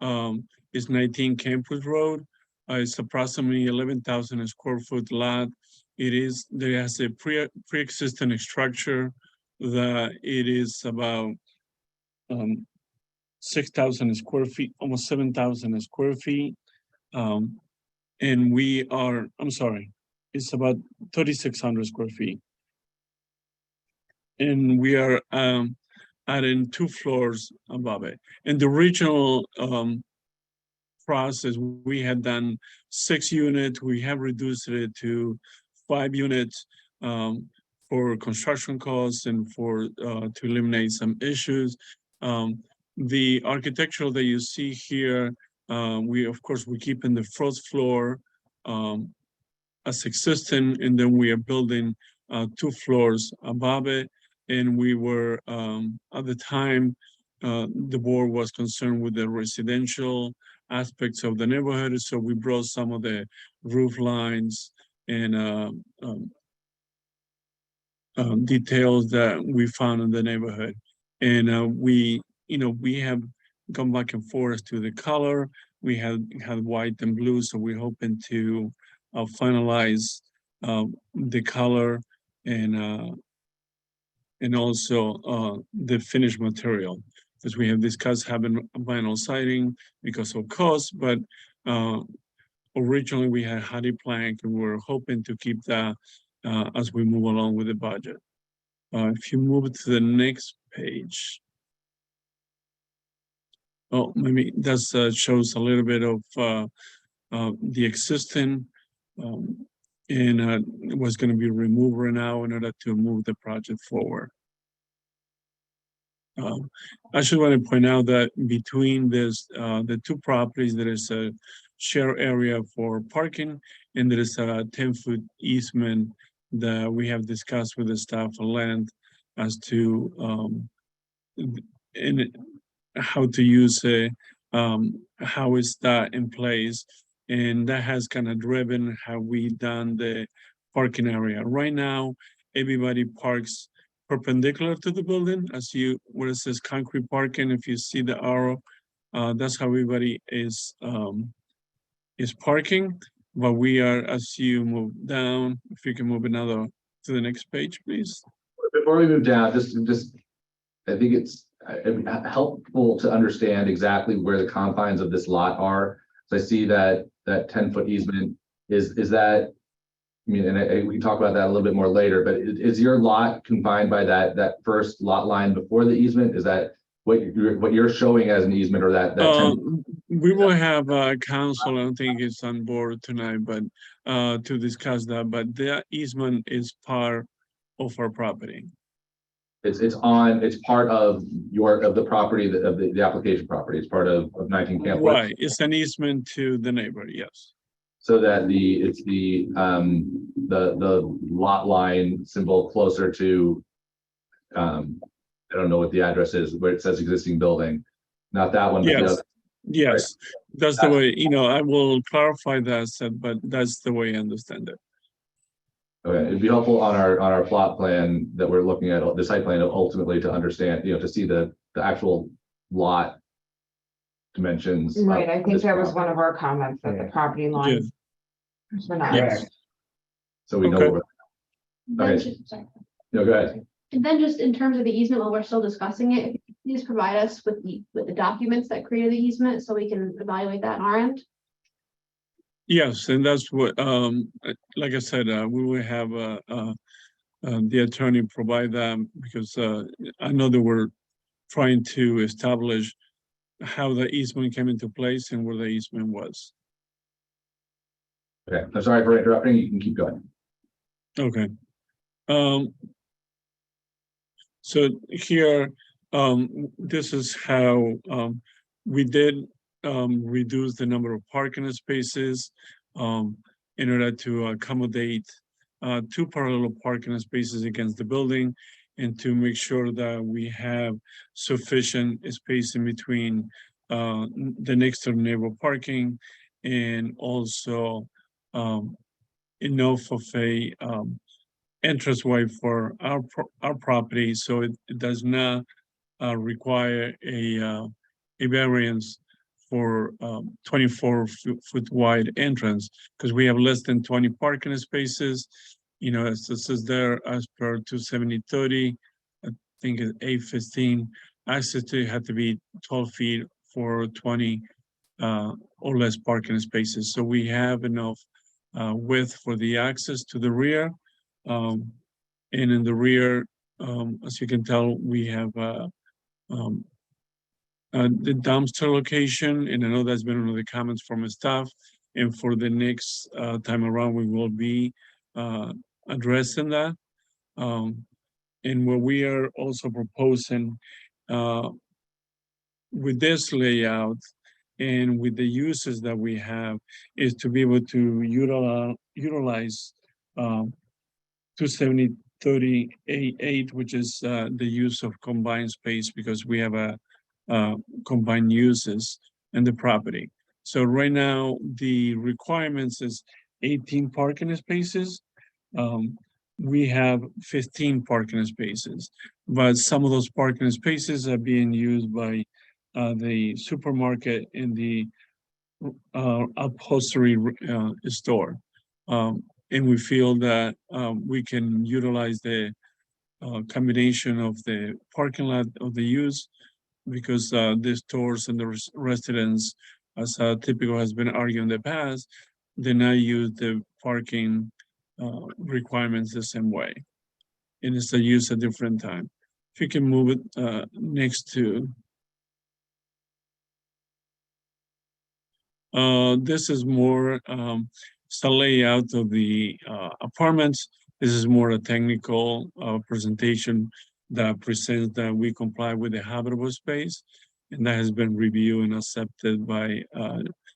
It's 19 Campwood Road. It's approximately 11,000 square foot lot. There has a pre-existing structure that it is about 6,000 square feet, almost 7,000 square feet. And it's about 3,600 square feet. And we are adding 2 floors above it. In the original process, we had done 6 units. We have reduced it to 5 units for construction costs and to eliminate some issues. The architectural that you see here, we keep in the first floor as existing, and then we are building 2 floors above it. And we were, at the time, the board was concerned with the residential aspects of the neighborhood. So we brought some of the roof lines and details that we found in the neighborhood. And we have gone back and forth to the color. We had white and blue, so we're hoping to finalize the color and also the finished material, because we have discussed having vinyl siding because of cost, but originally we had hardy plank, and we're hoping to keep that as we move along with the budget. If you move to the next page. Oh, maybe that shows a little bit of the existing, and it was going to be removed right now in order to move the project forward. I should want to point out that between the 2 properties, there is a share area for parking, and there is a 10-foot easement that we have discussed with the staff of land as to how to use it, how is that in place, and that has kind of driven how we done the parking area. Right now, everybody parks perpendicular to the building, where it says concrete parking. If you see the arrow, that's how everybody is parking. But we are, as you move down, if you can move to the next page, please. Before we move down, just I think it's helpful to understand exactly where the confines of this lot are. So I see that 10-foot easement is that, I mean, and we can talk about that a little bit more later, but is your lot confined by that first lot line before the easement? Is that what you're showing as an easement, or that 10? We will have council, I don't think it's on board tonight, but to discuss that, but that easement is part of our property. It's part of the property, of the application property. It's part of 19 Campwood. Right, it's an easement to the neighbor, yes. So that it's the lot line symbol closer to, I don't know what the address is, where it says existing building, not that one. Yes, yes, that's the way, I will clarify that, but that's the way I understand it. Okay, it'd be helpful on our plot plan that we're looking at, the site plan, ultimately to understand, to see the actual lot dimensions. Right, I think that was one of our comments, that the property lines were not. Yes. So we know. Okay. Okay. No, go ahead. And then just in terms of the easement, while we're still discussing it, if you could please provide us with the documents that created the easement so we can evaluate that on our end. Yes, and that's what, like I said, we will have, the attorney provide them because, I know they were trying to establish how the easement came into place and where the easement was. Okay, I'm sorry for interrupting. You can keep going. Okay. So here, this is how, we did, reduce the number of parking spaces, in order to accommodate, two parallel parking spaces against the building and to make sure that we have sufficient space in between, the next door neighbor parking and also, enough of a, entranceway for our property, so it does not require a variance for 24-foot wide entrance, because we have less than 20 parking spaces. You know, as this is there as per 270-30, I think it's 815. Access to it had to be 12 feet for 20 or less parking spaces. So we have enough width for the access to the rear. And in the rear, as you can tell, we have the dumpster location, and I know that's been one of the comments from the staff. And for the next time around, we will be addressing that. And what we are also proposing with this layout and with the uses that we have is to be able to utilize 270-30-8, which is the use of combined space, because we have a combined uses in the property. So right now, the requirements is 18 parking spaces. We have 15 parking spaces, but some of those parking spaces are being used by the supermarket and the upholstery store. And we feel that we can utilize the combination of the parking lot of the use, because the stores and the residents, as typical has been argued in the past, they now use the parking requirements the same way. And it's a use at different time. If you can move it next to. This is more, it's a layout of the apartments. This is more a technical presentation that presents that we comply with the habitable space, and that has been reviewed and accepted by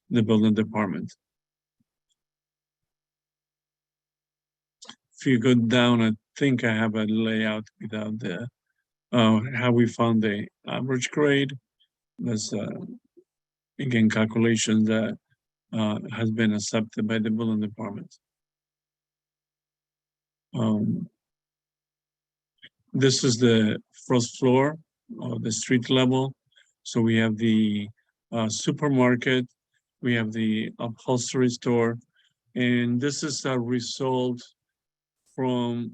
the building department. If you go down, I think I have a layout without the how we found the average grade. That's again calculation that has been accepted by the building department. This is the first floor of the street level. So we have the supermarket, we have the upholstery store, and this is a result from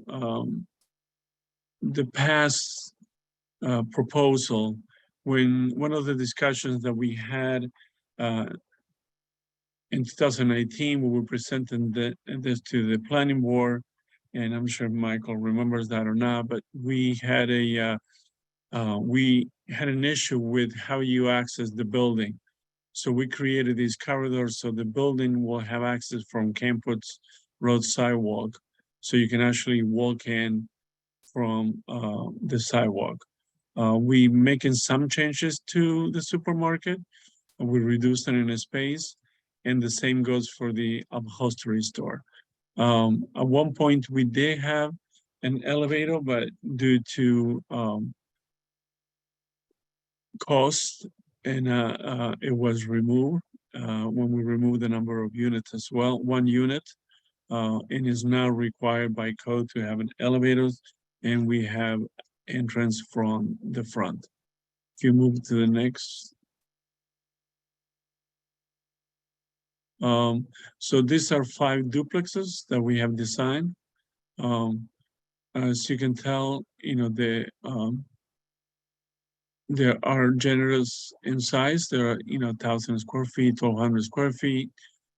the past proposal, when one of the discussions that we had in 2019, we were presenting this to the planning board, and I'm sure Michael remembers that or not, but we had an issue with how you access the building. So we created these corridors so the building will have access from Campus Road sidewalk, so you can actually walk in from the sidewalk. We making some changes to the supermarket. We reduced it in a space, and the same goes for the upholstery store. At one point, we did have an elevator, but due to cost, and it was removed when we removed the number of units as well, 1 unit, and is now required by code to have an elevator, and we have entrance from the front. If you move to the next. So these are 5 duplexes that we have designed. As you can tell, there are generous in size. There are, 1,000 square feet, 1,200 square feet.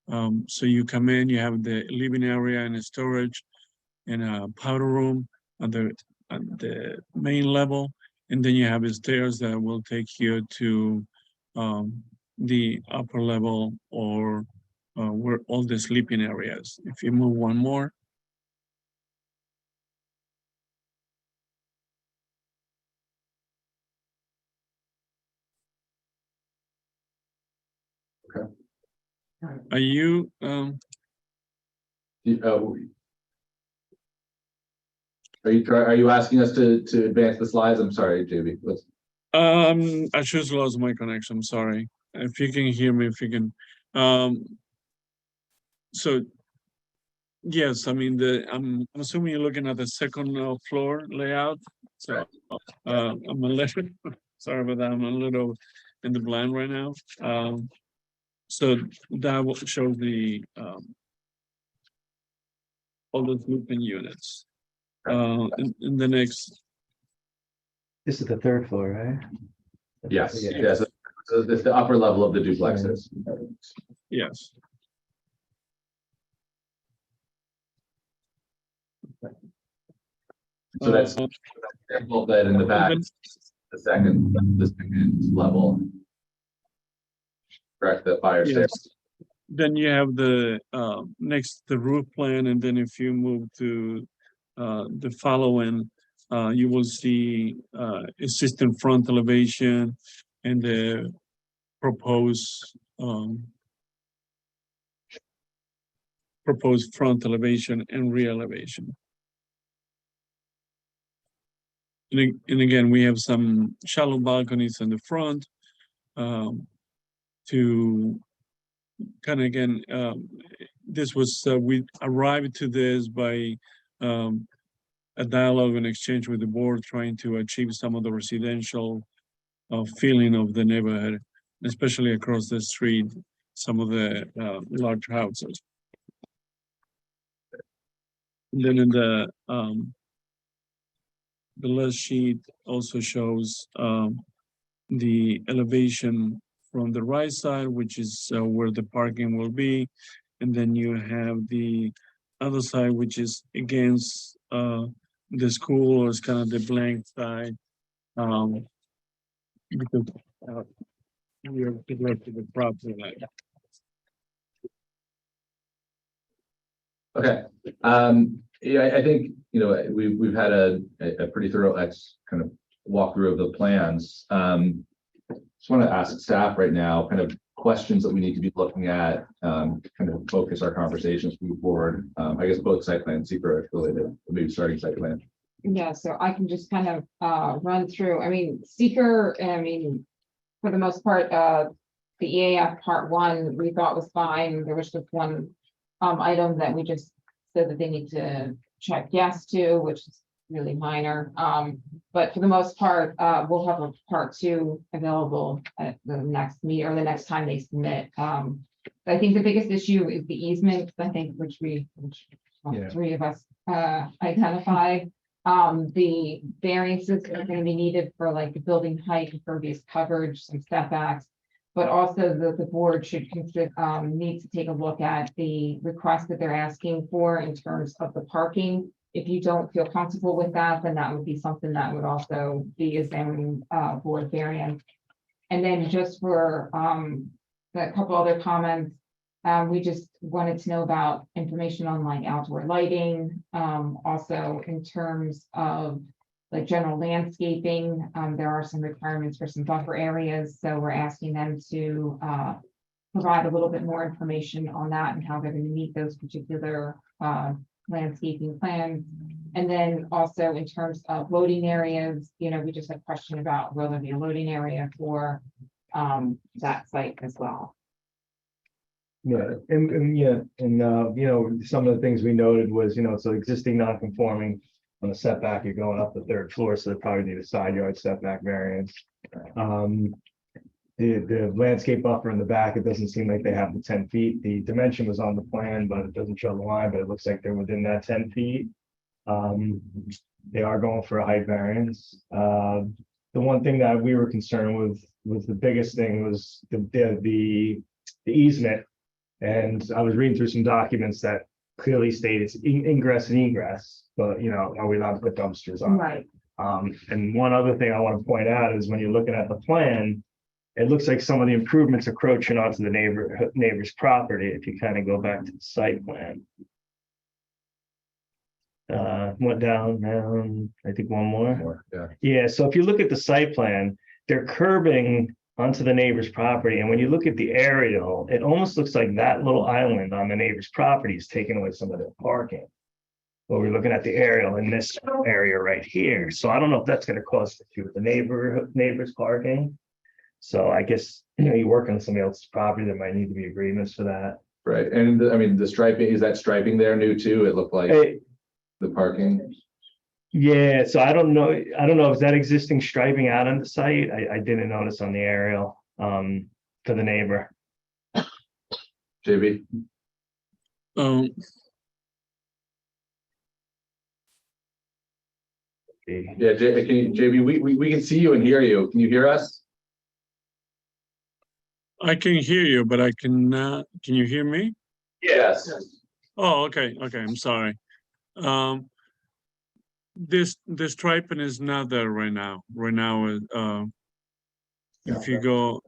So you come in, you have the living area and a storage and a powder room at the main level. And then you have the stairs that will take you to the upper level or where all the sleeping areas. If you move one more. Are you, Oh, are you asking us to advance the slides? I'm sorry, JB. Let's. I just lost my connection, I'm sorry. If you can hear me, if you can, so, yes, I mean, I'm assuming you're looking at the second floor layout. So, I'm a little, sorry about that, I'm a little in the blind right now. So that will show the, all the sleeping units. In the next, This is the third floor, right? Yes, Yeah. yes. So it's the upper level of the duplexes. yes. So that's example that in the back, the second level. Correct, the fire stairs. Yes. Then you have the next the roof plan, and then if you move to the following, you will see existing front elevation and the proposed front elevation and rear elevation. And again, we have some shallow balconies in the front to kind of again, this was, we arrived to this by a dialogue and exchange with the board, trying to achieve some of the residential feeling of the neighborhood, especially across the street, some of the large houses. And then in the last sheet also shows the elevation from the right side, which is where the parking will be. And then you have the other side, which is against the school, or it's kind of the blank side. Because we're connected to the property line. Okay, yeah, I think, we've had a pretty thorough kind of walkthrough of the plans. Just want to ask staff right now, kind of questions that we need to be looking at, kind of focus our conversations moving forward. I guess both site plan and secret related, maybe starting site plan. Yeah, so I can just kind of run through, I mean, seeker, for the most part, the EAF part 1, we thought was fine. There was just one item that we just said that they need to check yes to, which is really minor. But for the most part, we'll have a part 2 available at the next meet or the next time they submit. I think the biggest issue is the easement, I think, which Yeah. 3 of us identified. The variances are going to be needed for like the building height, impervious coverage, some setbacks. But also the board should consider, need to take a look at the request that they're asking for in terms of the parking. If you don't feel comfortable with that, then that would be something that would also be a zoning board variance. And then just for a couple other comments, we just wanted to know about information on like outdoor lighting. Also in terms of like general landscaping, there are some requirements for some buffer areas. So we're asking them to provide a little bit more information on that and how they're going to meet those particular landscaping plans. And then also in terms of loading areas, we just had a question about will there be a loading area for that site as well. Yeah, and some of the things we noted was, so existing non-conforming on the setback, you're going up the 3rd floor, so they probably need a side yard setback variance. The landscape buffer in the back, it doesn't seem like they have the 10 feet. The dimension was on the plan, but it doesn't show the line, but it looks like they're within that 10 feet. They are going for a height variance. The one thing that we were concerned with was the biggest thing was the easement. And I was reading through some documents that clearly state it's ingress and egress, but are we allowed to put dumpsters on? Right. And one other thing I want to point out is when you're looking at the plan, it looks like some of the improvements encroaching onto the neighbor's property. If you kind of go back to the site plan. Went down, I think one more. Yeah. Yeah, so if you look at the site plan, they're curbing onto the neighbor's property. And when you look at the aerial, it almost looks like that little island on the neighbor's property is taking away some of their parking. But we're looking at the aerial in this area right here. So I don't know if that's going to cause issue with the neighbor's parking. So I guess, you work on somebody else's property, there might need to be agreements for that. Right, and I mean, the striping, is that striping there new too? It looked like Hey, the parking. yeah, so I don't know, is that existing striping out on the site? I didn't notice on the aerial, for the neighbor. JB? Yeah, JB, we can see you and hear you. Can you hear us? I can hear you, but I cannot. Can you hear me? Yes. Oh, okay. I'm sorry. The striping is not there right now. Right now, if you go,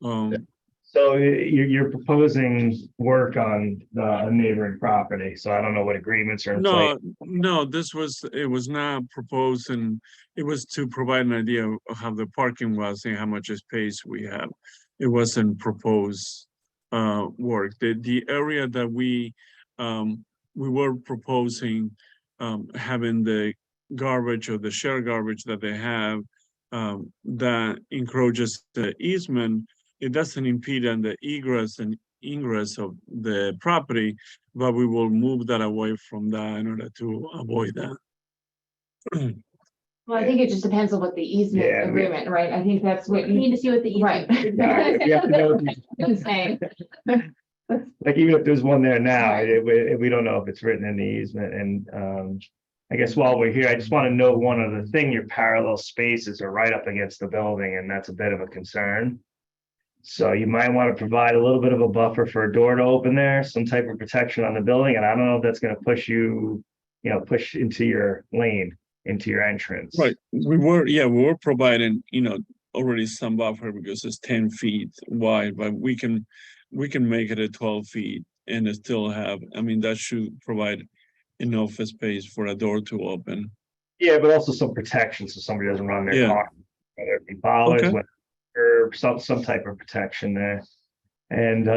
So you're proposing work on a neighboring property, so I don't know what agreements are in place. no, it was not proposed, and it was to provide an idea of how the parking was and how much space we have. It wasn't proposed work. The area that we were proposing having the garbage or the shared garbage that they have that encroaches the easement. It doesn't impede on the egress and ingress of the property, but we will move that away from that in order to avoid that. Well, I think it just depends on what the easement Yeah, agreement, right? I think that's what We need to see what the. Right. We have to know if I'm saying. Like even if there's one there now, we don't know if it's written in the easement. And I guess while we're here, I just want to note one other thing. Your parallel spaces are right up against the building, and that's a bit of a concern. So you might want to provide a little bit of a buffer for a door to open there, some type of protection on the building. And I don't know if that's going to push you, push into your lane, into your entrance. Right. We were providing, already some buffer because it's 10 feet wide, but we can make it at 12 feet and still have, that should provide enough space for a door to open. Yeah, but also some protection so somebody doesn't run their car, whether it be bollards, Okay. or some type of protection there. And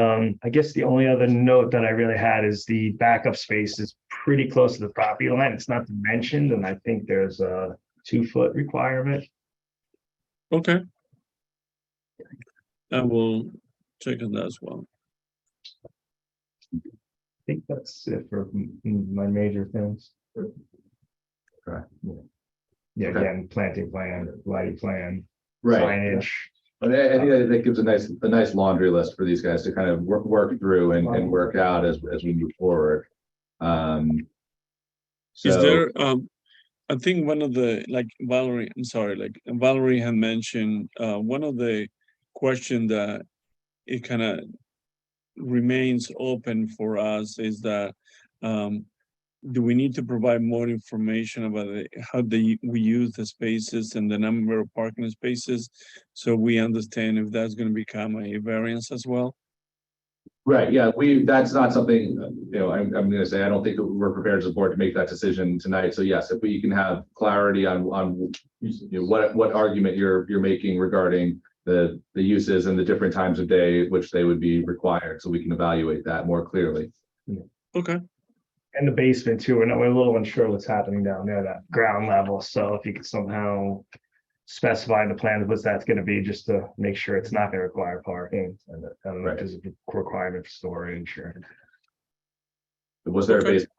I guess the only other note that I really had is the backup space is pretty close to the property line. It's not dimensioned, and I think there's a 2-foot requirement. Okay. I will check on that as well. I think that's it for my major things. Okay. Yeah, Okay. again, planting plan, lighting plan, Right. signage. I think that gives a nice laundry list for these guys to kind of work through and work out as we move forward. Is So- there, I think one of the, Valerie had mentioned, one of the question that it kind of remains open for us is that, do we need to provide more information about how we use the spaces and the number of parking spaces? So we understand if that's going to become a variance as well? Right, yeah, that's not something, I'm gonna say, I don't think that we're prepared as a board to make that decision tonight. So yes, if we can have clarity on what argument you're making regarding the uses and the different times of day which they would be required, so we can evaluate that more clearly. Okay. And the basement too, we're a little unsure what's happening down there, that ground level, so if you could somehow specify in the plans what that's gonna be, just to make sure it's not gonna require parking, and I don't know if there's a requirement for storage or. Was there a Okay. basement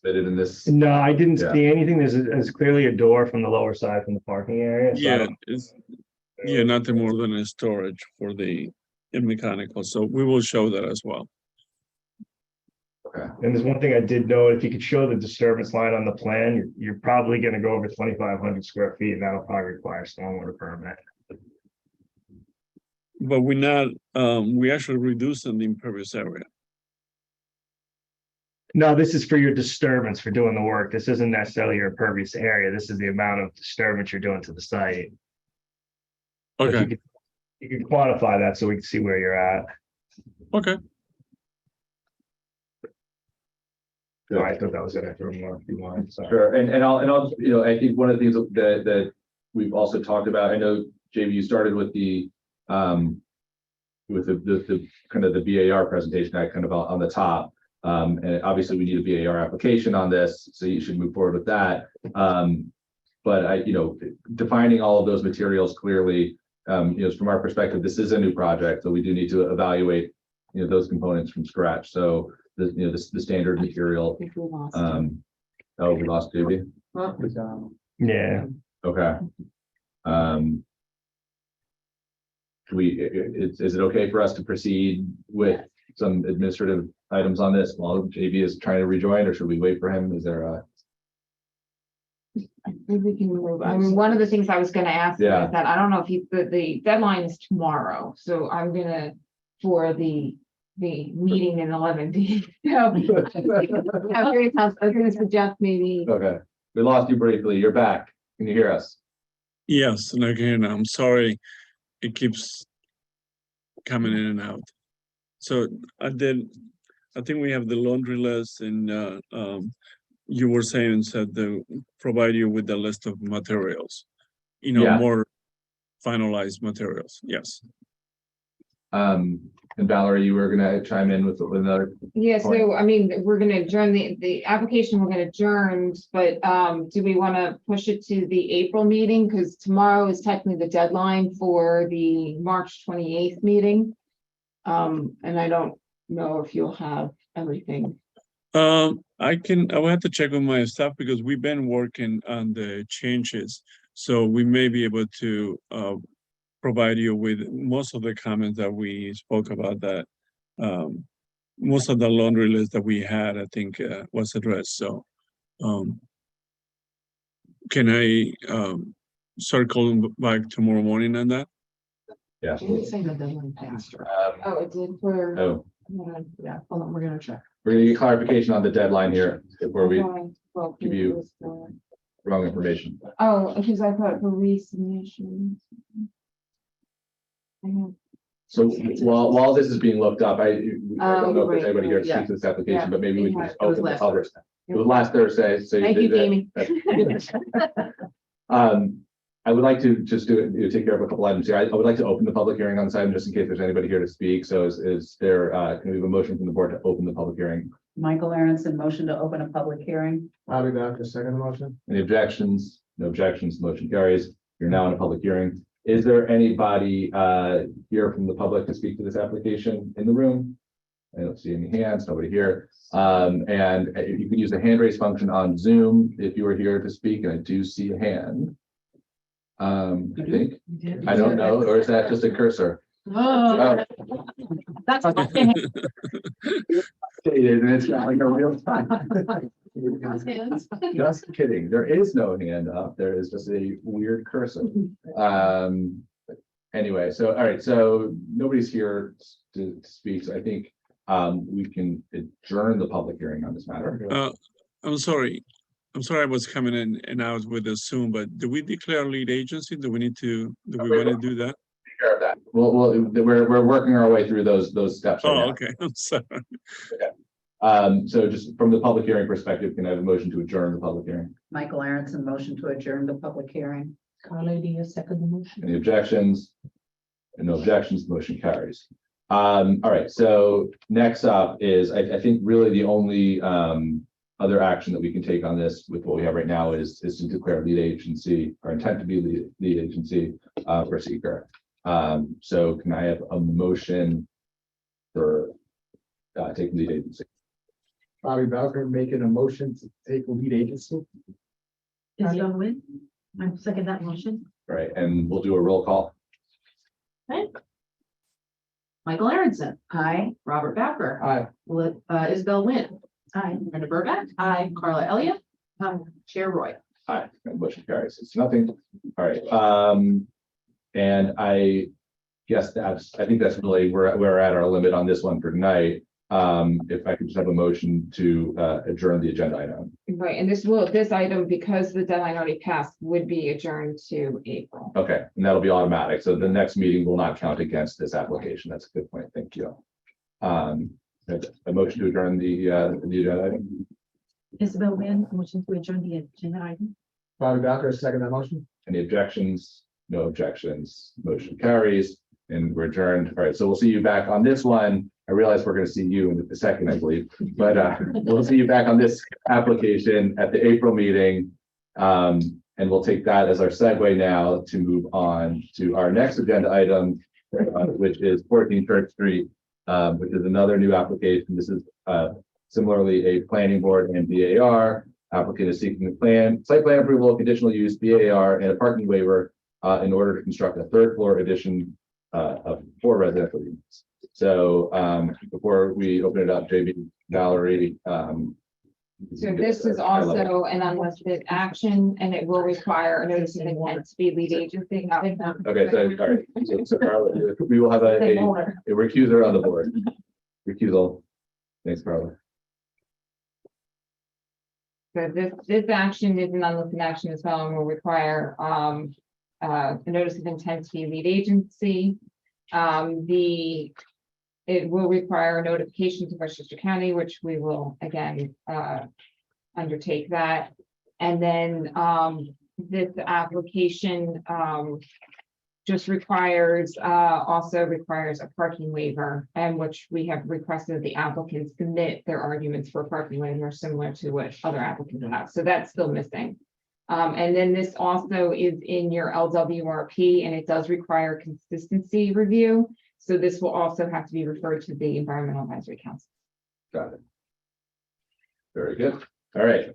fitted in this? No, I didn't Yeah. see anything, there's clearly a door from the lower side from the parking area. so I Yeah, don't- nothing more than a storage for the mechanical, so we will show that as well. Okay. And there's one thing I did note, if you could show the disturbance line on the plan, you're probably gonna go over 2,500 square feet, and that'll probably require stormwater permit. But we're not, we actually reducing the impervious area. No, this is for your disturbance for doing the work. This isn't necessarily your impervious area. This is the amount of disturbance you're doing to the site. If Okay, You can quantify that so we can see where you're at. okay. No, I thought that was it. I threw more if you want. So. Sure, and I'll, just, you know, I think one of the things that we've also talked about, I know, JB, you started with the kind of the BAR presentation, kind of on the top. And obviously we need a BAR application on this, so you should move forward with that. But you know, defining all of those materials clearly, you know, from our perspective, this is a new project, so we do need to evaluate, you know, those components from scratch. So you know, the standard material. If we lost. Oh, we lost JB. Yeah. Okay. Is it okay for us to proceed with some administrative items on this while JB is trying to rejoin, or should we wait for him? Is there a? I think we can move. I mean, one of the things I was gonna ask you Yeah. is that I don't know if the deadline is tomorrow, so I'm gonna, for the meeting in 11 days. So I was gonna suggest maybe, Okay, we lost you briefly. You're back. Can you hear us? Yes, and again, I'm sorry, it keeps coming in and out. So I think we have the laundry list, and you were saying said to provide you with the list of materials, you know, Yeah. more finalized materials. Yes. And Valerie, you were gonna chime in with another. yeah, Point. so I mean, we're gonna adjourn the application, we're gonna adjourn, but do we wanna push it to the April meeting? Because tomorrow is technically the deadline for the March 28th meeting. And I don't know if you'll have everything. I will have to check with my staff because we've been working on the changes. So we may be able to provide you with most of the comments that we spoke about, that most of the laundry list that we had, I think, was addressed. So can I start calling back tomorrow morning on that? Yeah. It's saying the deadline passed. Oh, it did for. Oh, Yeah, hold on, we're gonna check. we're gonna get clarification on the deadline here before we Well, give you- wrong information. Oh, because I thought for resubmission. I have- So while this is being looked up, I don't know if there's right, anybody here to yeah. speak to this application, but maybe we it can has- just it was open the last public. It was last Thursday, so. Thank you, Jamie. I would like to just take care of a couple items here. I would like to open the public hearing on this item just in case there's anybody here to speak. So is there, can we have a motion from the board to open the public hearing? Michael Aronson, motion to open a public hearing. Bobby Bowker, second motion. Any objections? No objections, motion carries. You're now in a public hearing. Is there anybody here from the public to speak to this application in the room? I don't see any hands, nobody here. And you can use the hand raise function on Zoom if you are here to speak, and I do see a hand. I think, I don't know, or is that just a cursor? Oh, That's. And it's not like a real time. Just kidding. There is no hand up. There is just a weird cursor. Anyway, so, all right, so nobody's here to speak. So I think we can adjourn the public hearing on this matter. I'm sorry I was coming in and out with the Zoom, but do we declare lead agency? Do we want to do that? Take care of that. We're working our way through those steps. right Oh, now. okay, I'm sorry. So just from the public hearing perspective, can I have a motion to adjourn the public hearing? Michael Aronson, motion to adjourn the public hearing. Carla, do you second the motion? Any objections? And no objections, motion carries. All right, so next up is, I think really the only other action that we can take on this with what we have right now is to declare lead agency, or intent to be lead agency for seeker. So can I have a motion for taking lead agency? Bobby Bowker making a motion to take lead agency. Is Young Win? I second that motion. Right, and we'll do a roll call. Michael Aronson, Aye. Robert Bapper, Aye. Isabel Wynn, Aye. Brenda Burback, aye. Carla Elliott, Chair Roy. Aye, and motion carries. It's nothing. All right. And I guess I think that's really, we're at our limit on this one for tonight. If I could just have a motion to adjourn the agenda item. Right, and this item, because the deadline already passed, would be adjourned to April. Okay, and that'll be automatic. So the next meeting will not count against this application. That's a good point. Thank you. A motion to adjourn the agenda item. Isabel Wynn, motion to adjourn the agenda item. Bobby Backer, second that motion. Any objections? No objections. Motion carries and we're adjourned. All right, so we'll see you back on this one. I realize we're going to see you in a second, I believe, but we'll see you back on this application at the April meeting. And we'll take that as our segue now to move on to our next agenda item, which is 14 Church Street, which is another new application. This is similarly a planning board and BAR. Applicant is seeking a site plan approval, conditional use, BAR, and a parking waiver in order to construct a third floor addition of 4 residential units. So before we open it up, JB, Valerie. So this is also an unlisted action, and it will require a notice of intent to be lead agency. Okay, so all right. So Carla, we will have a recuser on the board. Recusal. Thanks, Carla. So this action is an unlisted action as well, and will require a notice of intent to be lead agency. It will require a notification to Westchester County, which we will again undertake that. And then this application just also requires a parking waiver, and which we have requested the applicants submit their arguments for parking waiver similar to what other applicants have. So that's still missing. And then this also is in your LWRP, and it does require consistency review. So this will also have to be referred to the Environmental Advisory Council. Got it. Very good. All right.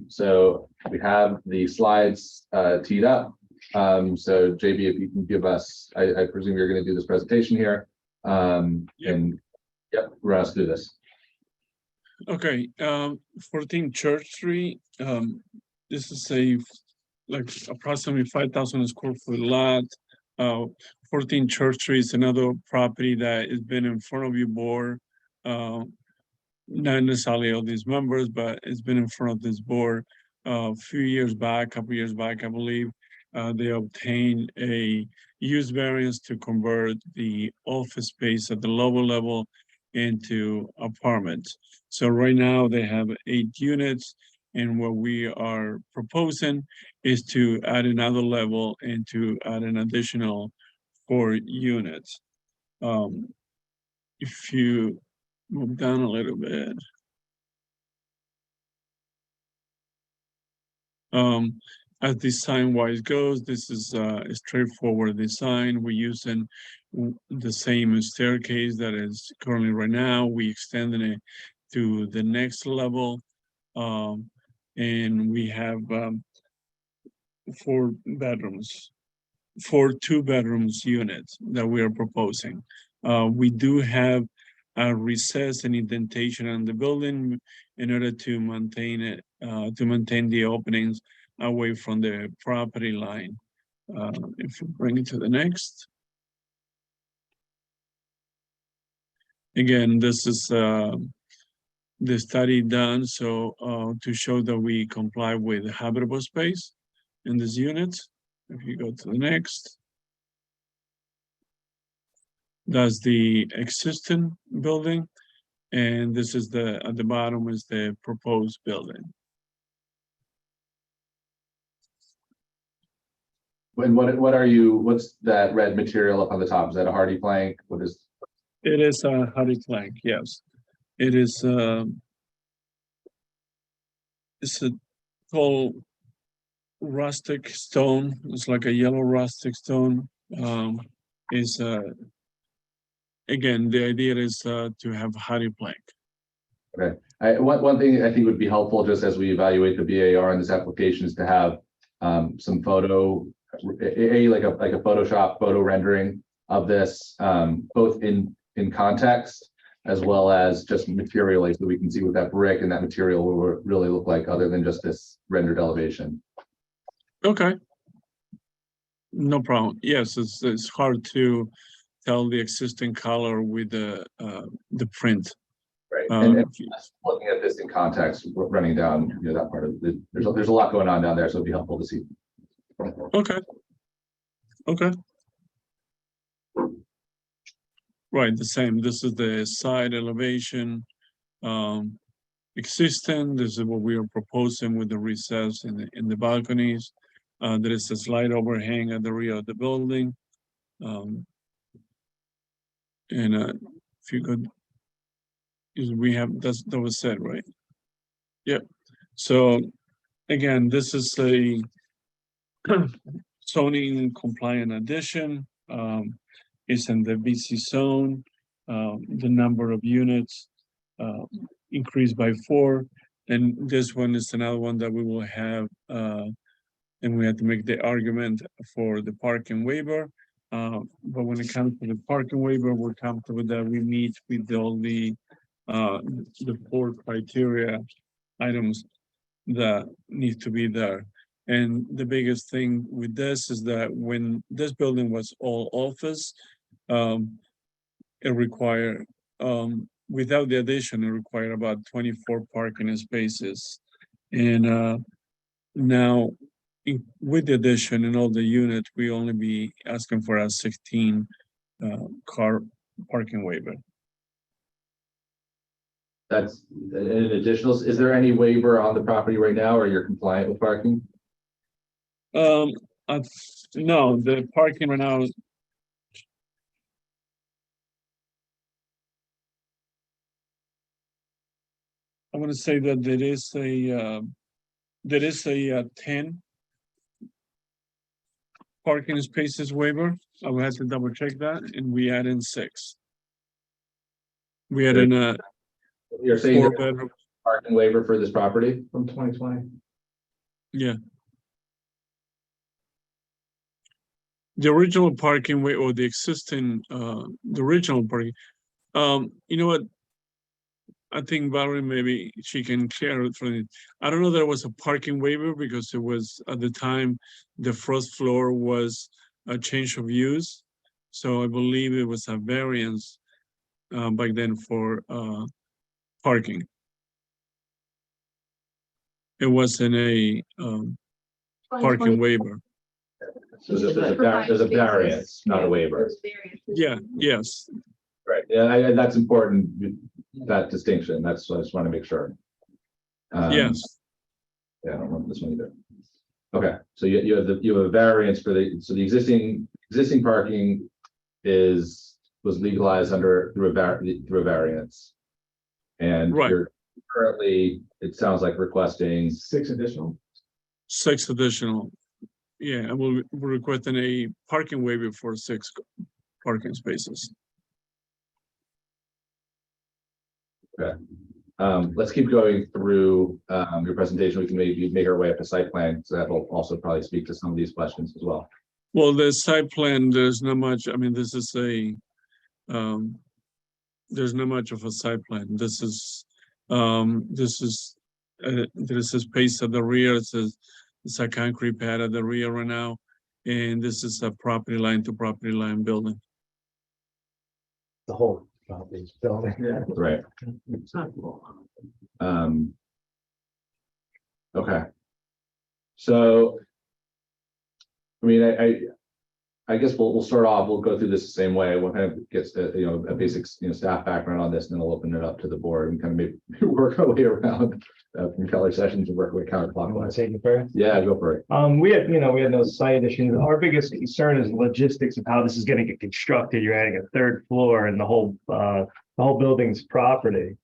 So we have the slides teed up. So JB, if you can give us, I presume you're going to do this presentation here. And yep, we're asked to do this. Okay, 14 Church Street. This is like approximately 5,000 square foot lot. 14 Church Street is another property that has been in front of your board. Not necessarily all these members, but it's been in front of this board a couple years back, I believe. They obtained a use variance to convert the office space at the lower level into apartments. So right now they have 8 units, and what we are proposing is to add another level and to add an additional 4 units. If you move down a little bit. As design-wise goes, this is a straightforward design. We're using the same staircase that is currently right now. We extended it to the next level. And we have 4 bedrooms, 4 2-bedrooms units that we are proposing. We do have a recess and indentation on the building in order to maintain it, to maintain the openings away from the property line. If you bring it to the next. Again, this is the study done so to show that we comply with habitable space in this unit. If you go to the next. That's the existing building, and this is at the bottom is the proposed building. And what's that red material up on the top? Is that a hardy plank? What is? It is a hardy plank, yes. It is it's a tall rustic stone. It's like a yellow rustic stone. Again, the idea is to have hardy plank. Okay. One thing I think would be helpful just as we evaluate the BAR in this application is to have some photo, like a Photoshop photo rendering of this, both in context as well as just materially, so we can see what that brick and that material will really look like, other than just this rendered elevation. Okay. No problem. Yes, it's hard to tell the existing color with the print. Right, Um, and just looking at this in context, running down, that part of it, there's a lot going on down there, so it'd be helpful to see. Okay. Okay. Right, the same. This is the side elevation. Existing, this is what we are proposing with the recess in the balconies. There is a slight overhang at the rear of the building. And if you could, we have, that was said, right? Yep. So again, this is a zoning compliant addition. It's in the BC zone. The number of units increased by 4. And this one is another one that we will have, and we have to make the argument for the parking waiver. But when it comes to the parking waiver, we're comfortable that we meet with all the 4 criteria items that need to be there. And the biggest thing with this is that when this building was all office, it required, without the addition, it required about 24 parking spaces. And now with the addition and all the units, we only be asking for a 16 car parking waiver. That's an additional, is there any waiver on the property right now, or you're compliant with parking? No, the parking right now. I want to say that there is a 10 parking spaces waiver. I will have to double check that, and we add in 6. We add in a You're saying 4-bedroom. Parking waiver for this property? From 2020. Yeah. The original parking way, or the existing, the original parking. You know what? I think Valerie, maybe she can share it for me. I don't know, there was a parking waiver because it was, at the time, the first floor was a change of use. So I believe it was a variance back then for parking. It wasn't a parking waiver. So there's a variance, not a waiver. Yeah, yes. Right, yeah, that's important, that distinction, that's, I just want to make sure. Yes. Yeah, I don't remember this one either. Okay, so you have a variance for so the existing parking was legalized through a variance. And Right. you're currently, it sounds like, requesting 6 additional. 6 additional. Yeah, and we're requesting a parking waiver for 6 parking spaces. Okay. Let's keep going through your presentation. We can maybe make our way up to site plan, so that will also probably speak to some of these questions as well. Well, the site plan, there's not much, I mean, this is a, there's not much of a site plan. This is there is a space at the rear. It's a concrete pad at the rear right now. And this is a property line to property line building. The whole property building. Yeah. Right. Okay. So, I mean, I guess we'll start off, we'll go through this the same way. We'll kind of get a basic, staff background on this, and then we'll open it up to the board and kind of maybe work our way around from Keller Sessions and work our way counterclockwise. Take it first. Yeah, go for it. We had no site issues. Our biggest concern is logistics of how this is gonna get constructed. You're adding a 3rd floor and the whole building's property.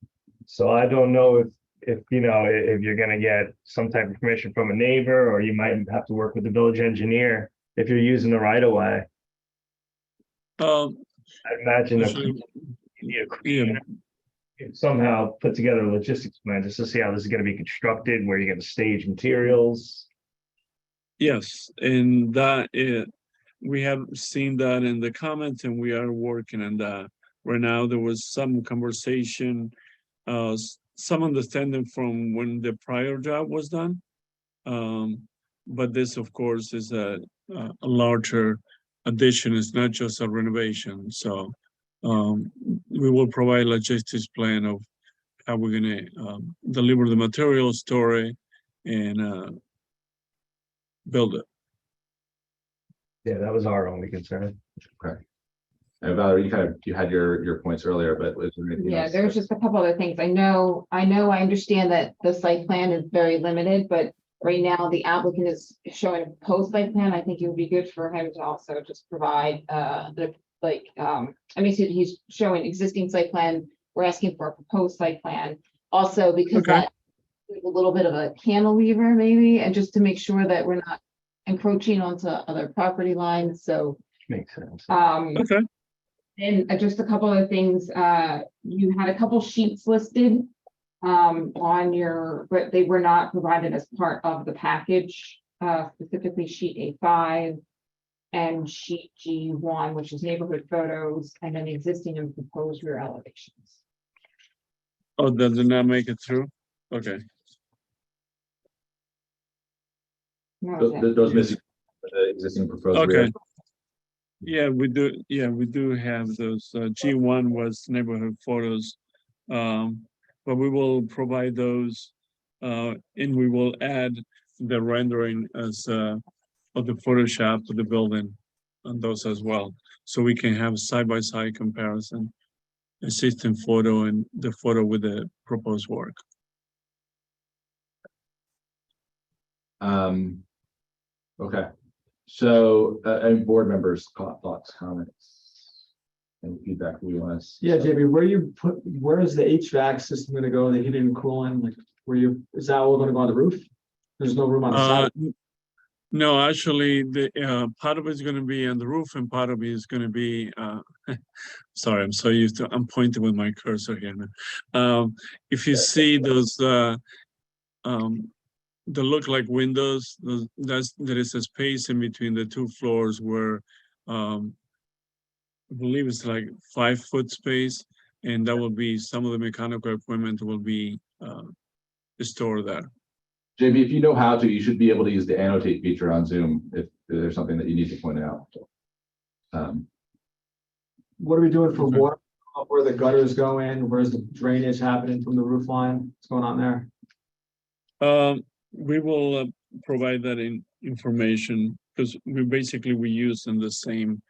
So I don't know if you're gonna get some type of permission from a neighbor, or you might have to work with the village engineer if you're using the right of way. I imagine Yeah. somehow put together a logistics plan just to see how this is gonna be constructed, where you're gonna stage materials. Yes, and that we have seen that in the comments, and we are working on that. right now. There was some conversation, some understanding from when the prior job was done. But this, of course, is a larger addition. It's not just a renovation. So we will provide logistics plan of how we're gonna deliver the material, store it, and build it. Yeah, that was our only concern. And Valerie, you had your points earlier, but was there anything Yeah, else? there's just a couple other things. I understand that the site plan is very limited, but right now the applicant is showing a proposed site plan. I think it would be good for him to also just provide, he's showing existing site plan. We're asking for a proposed site plan. Also, because Okay. that is a little bit of a cantilever maybe, and just to make sure that we're not encroaching onto other property lines. So, Makes sense. Okay. and just a couple other things, you had a couple sheets listed on your, but they were not provided as part of the package, specifically sheet A5 and sheet G1, which is neighborhood photos, and then existing and proposed rear elevations. Oh, that did not make it through? Okay. That was it. Those missing the existing proposed. rear. Okay. Yeah, we do. Yeah, we do have those. G1 was neighborhood photos. But we will provide those, and we will add the rendering as of the Photoshop to the building on those as well. So we can have side-by-side comparison, existing photo and the photo with the proposed work. Okay, so, any board members, thoughts, comments? And feedback we want to. Yeah, JB, where is the HVAC system gonna go, the heating and cooling, like, is that all gonna go on the roof? There's no room on the side? No, actually, the part of it is going to be on the roof, and part of it is going to be. Sorry, I'm so used to. I'm pointing with my cursor here. If you see those, they look like windows. There is a space in between the two floors where, I believe it's like 5-foot space, and that will be some of the mechanical equipment will be stored there. JB, if you know how to, you should be able to use the annotate feature on Zoom if there's something that you need to point out. What are we doing for Okay. water, where the gutters go in, where's the drainage happening from the roof line, what's going on there? We will provide that information because we use in the same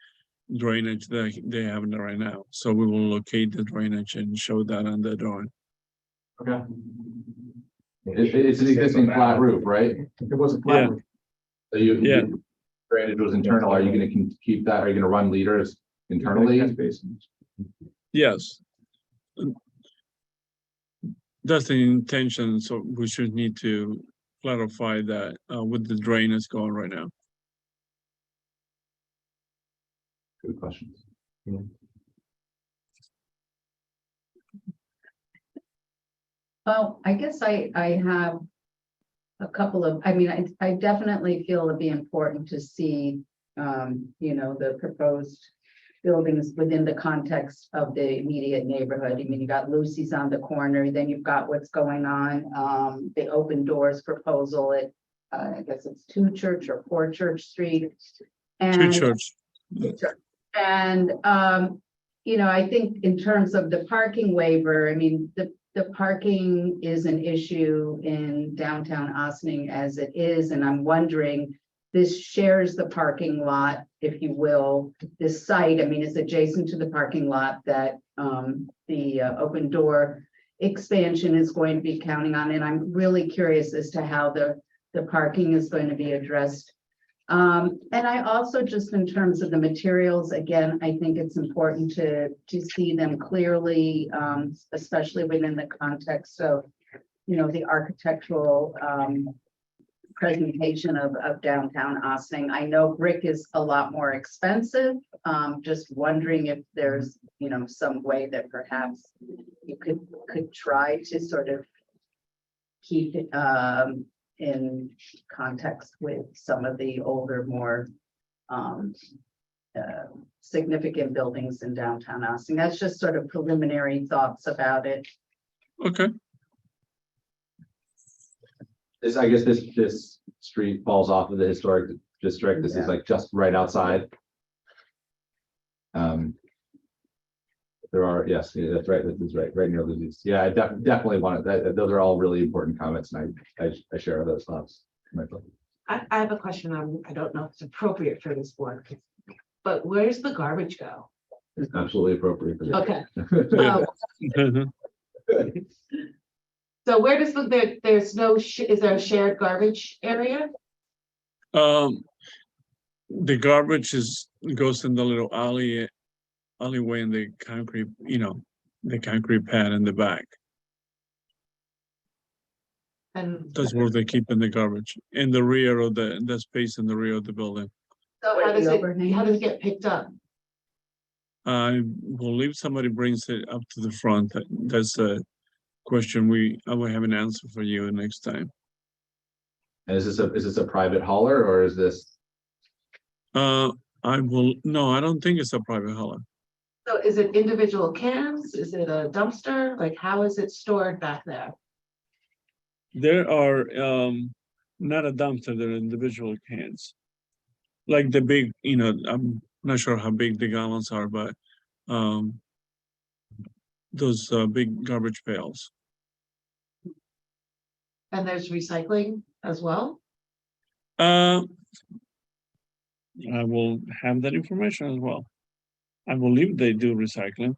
drainage that they have in there right now. So we will locate the drainage and show that on the drawing. Okay, It's an existing flat roof, right? it was a Yeah. flat roof. So you, Yeah. drainage was internal. Are you going to keep that? Are you going to run leaders internally? Catch basins. Yes. That's the intention. So we should need to clarify that with the drain is going right now. Good questions. Well, I guess I have a couple of, I definitely feel it'd be important to see, the proposed buildings within the context of the immediate neighborhood. I mean, you got Lucy's on the corner, then you've got what's going on, the Open Doors proposal at, I guess it's 2 Church or 4 Church Street. Two church. And, I think in terms of the parking waiver, I mean, the parking is an issue in downtown Ossining as it is, and I'm wondering, this shares the parking lot, if you will. This site, I mean, is adjacent to the parking lot that the Open Door expansion is going to be counting on, and I'm really curious as to how the parking is going to be addressed. And I also, just in terms of the materials, again, I think it's important to see them clearly, especially within the context of, the architectural presentation of downtown Ossining. I know brick is a lot more expensive. Just wondering if there's, some way that perhaps you could try to sort of keep it in context with some of the older, more significant buildings in downtown Austin. That's just sort of preliminary thoughts about it. Okay, I guess this street falls off of the historic district. This is Yeah. like just right outside. There are, yes, yeah, that's right. This is right near Lizzie's. Yeah, I definitely want it. Those are all really important comments, and I share those thoughts. I have a question. I don't know if it's appropriate for this board, but where's the garbage go? It's absolutely appropriate. for this. Okay. yeah. So where does there's no, is there a shared garbage area? The garbage goes in the little alleyway in the concrete, the concrete pad in the back. And That's where they keep in the garbage, in the rear of the space in the rear of the building. so Where the overhang how does is? it get picked up? I believe somebody brings it up to the front. That's a question I will have an answer for you next time. And is this a private hauler or is this? No, I don't think it's a private hauler. So is it individual cans? Is it a dumpster? Like, how is it stored back there? There are, not a dumpster, they're individual cans. Like the big, I'm not sure how big the gallons are, but, those, big garbage pails. And there's recycling as well? I will have that information as well. I believe they do recycling.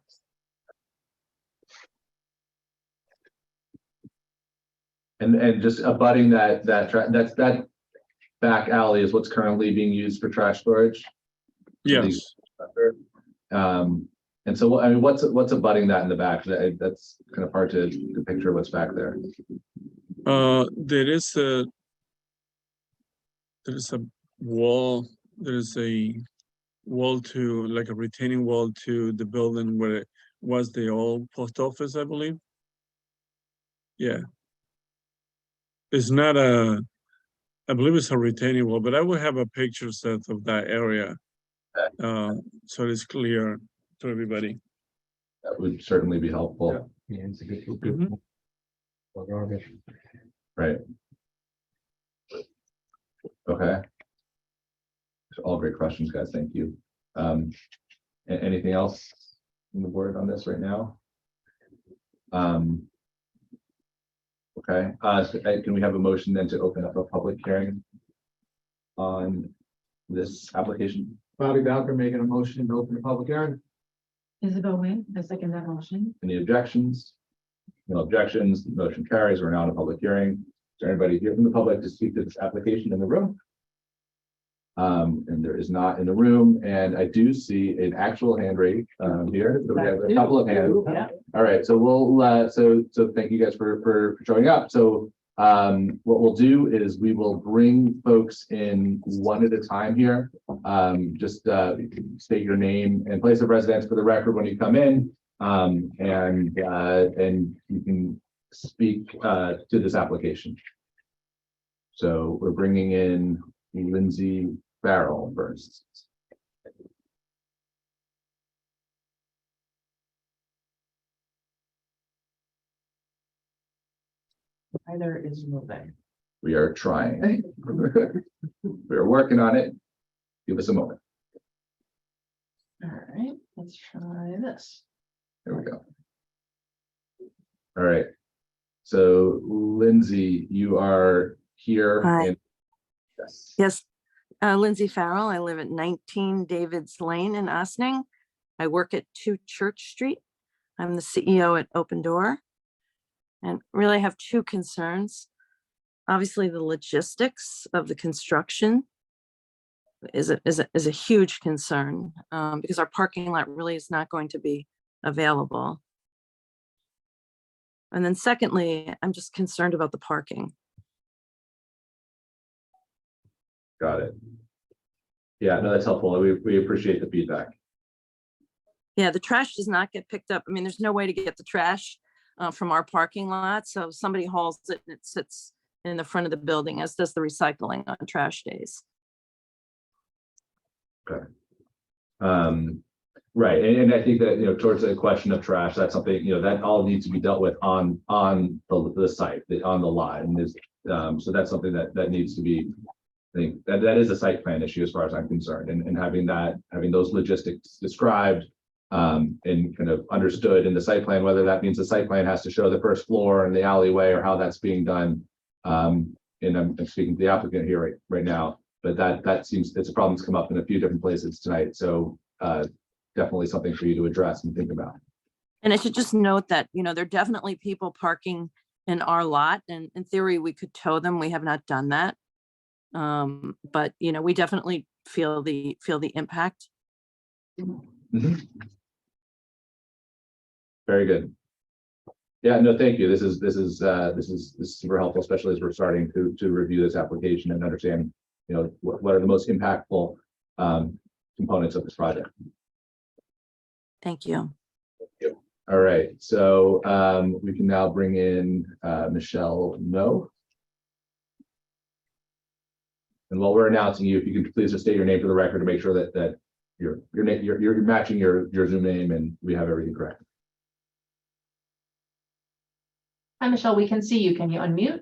And just abutting that back alley is what's currently being used for trash storage. Yes, And so, what's abutting that in the back? That's kind of hard to picture what's back there. there is a wall, there's a wall to, like a retaining wall to the building where it was the old post office, I believe. Yeah. It's not I believe it's a retaining wall, but I will have a picture set of that area. So it's clear to everybody. That would certainly be helpful. Yeah, it's a good. Mhm. Right. Okay. All great questions, guys. Thank you. Anything else in the board on this right now? Okay, can we have a motion then to open up a public hearing on this application? Bobby Bowker making a motion to open the public hearing. Isabel Wynn, I second that motion. Any objections? No objections, the motion carries. We're now in a public hearing. Is there anybody here from the public to speak to this application in the room? And there is not in the room, and I do see an actual hand raise here. So we have a couple of hands. Yeah. All right, so we'll so thank you guys for showing up. So what we'll do is we will bring folks in one at a time here. Just state your name and place of residence for the record when you come in. And you can speak to this application. So we're bringing in Lindsay Farrell first. Either is moving. We are trying. We are working on it. Give us a moment. All right, let's try this. There we go. All right. So Lindsay, you are here. Hi. in- Yes. Yes, Lindsay Farrell. I live at 19 Davids Lane in Ossining. I work at 2 Church Street. I'm the CEO at Open Door. And really have 2 concerns. Obviously, the logistics of the construction is a huge concern because our parking lot really is not going to be available. And then secondly, I'm just concerned about the parking. Got it. Yeah, no, that's helpful. We appreciate the feedback. Yeah, the trash does not get picked up. I mean, there's no way to get the trash from our parking lot. So somebody hauls it and it sits in the front of the building, as does the recycling on trash days. Okay. Right, and I think that, towards the question of trash, that's something, that all needs to be dealt with on the site, on the lot, and is, so that's something that needs to be. I think that is a site plan issue as far as I'm concerned, and having those logistics described. And kind of understood in the site plan, whether that means the site plan has to show the first floor and the alleyway or how that's being done. And I'm speaking to the applicant here right now, but that seems, it's a problem that's come up in a few different places tonight, so definitely something for you to address and think about. And I should just note that, there are definitely people parking in our lot, and in theory, we could tow them. We have not done that. But we definitely feel the impact. Mhm. Very good. Yeah, no, thank you. This is super helpful, especially as we're starting to review this application and understand, what are the most impactful components of this project. Thank you. All right, so we can now bring in Michelle No. And while we're announcing you, if you could please just state your name for the record to make sure that you're matching your Zoom name and we have everything correct. Hi, Michelle, we can see you. Can you unmute?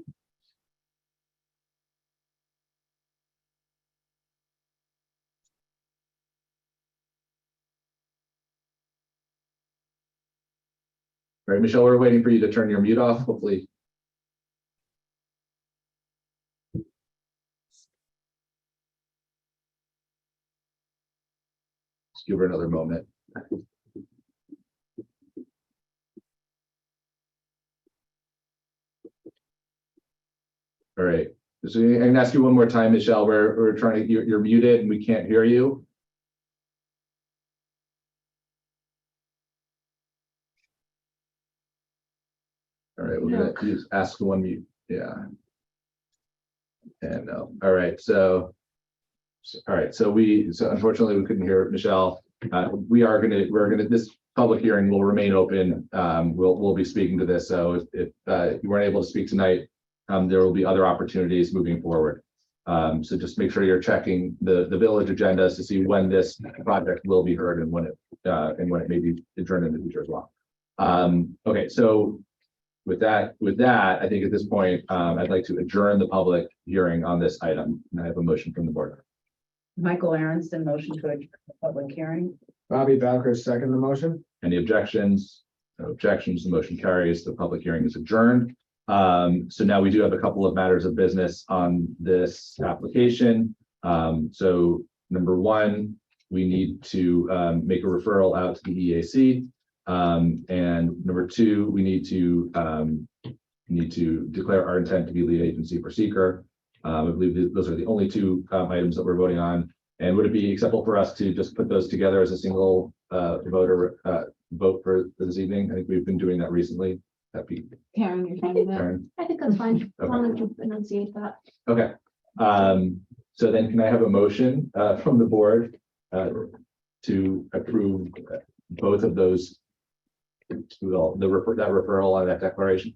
All right, Michelle, we're waiting for you to turn your mute off, hopefully. Just give her another moment. All right, so I can ask you one more time, Michelle, we're trying to, you're muted and we can't hear you. All right, we're gonna use ask one mute, yeah. And no, all right, so unfortunately we couldn't hear Michelle. We're gonna, this public hearing will remain open. We'll be speaking to this, so if you weren't able to speak tonight, there will be other opportunities moving forward. So just make sure you're checking the village agendas to see when this project will be heard and when it may be adjourned in the future as well. Okay, so with that, I think at this point, I'd like to adjourn the public hearing on this item. And I have a motion from the board. Michael Aronson, motion to adjourn the public hearing. Bobby Bowker, second the motion. Any objections? No objections. The motion carries. The public hearing is adjourned. So now we do have a couple of matters of business on this application. So number one, we need to make a referral out to the EAC. And number two, we need to declare our intent to be lead agency for seeker. I believe those are the only two items that we're voting on. And would it be acceptable for us to just put those together as a single vote for this evening? I think we've been doing that recently. That'd be Karen, you're fine with that? Karen. I think that's fine. As long as you enunciate that. Okay. So then can I have a motion from the board to approve both of those? That referral on that declaration.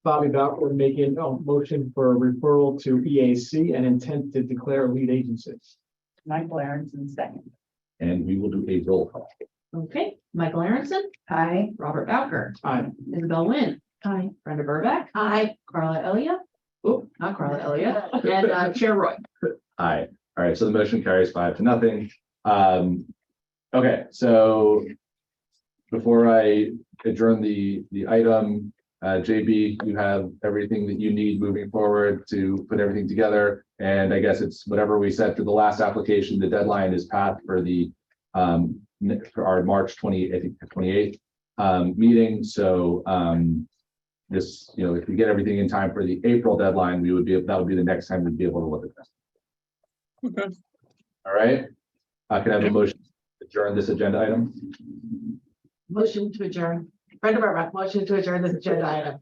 Bobby Bowker making a motion for a referral to EAC and intent to declare lead agency. Michael Aronson, second. And we will do a roll call. Okay, Michael Aronson, Aye. Robert Bowker, Aye. Isabel Wynn. Hi. Brenda Burback. Hi. Carla Elliott. Oh, not Carla Elliott. And Chair Roy. Aye. All right, so the motion carries 5-0. Okay, so before I adjourn the item, JB, you have everything that you need moving forward to put everything together. And I guess it's whatever we said for the last application, the deadline is passed for the for our March 28th meeting. So this, if we get everything in time for the April deadline, that would be the next time we'd be able to look at this. Okay. All right. Can I have a motion to adjourn this agenda item? Motion to adjourn. Brenda Burback, motion to adjourn this agenda item.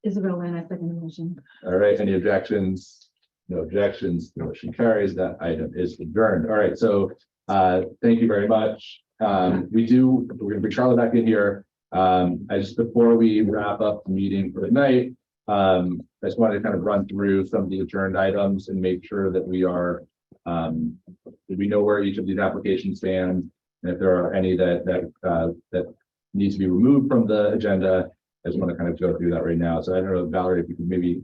Isabel Wynn, I second the motion. All right, any objections? No objections, the motion carries. That item is adjourned. All right, so thank you very much. We're gonna bring Charlotte back in here. Before we wrap up the meeting for the night, I just wanted to kind of run through some of the adjourned items and make sure that we are Do we know where each of these applications stand? And if there are any that need to be removed from the agenda, I just want to kind of go through that right now. So I don't know, Valerie, if you could maybe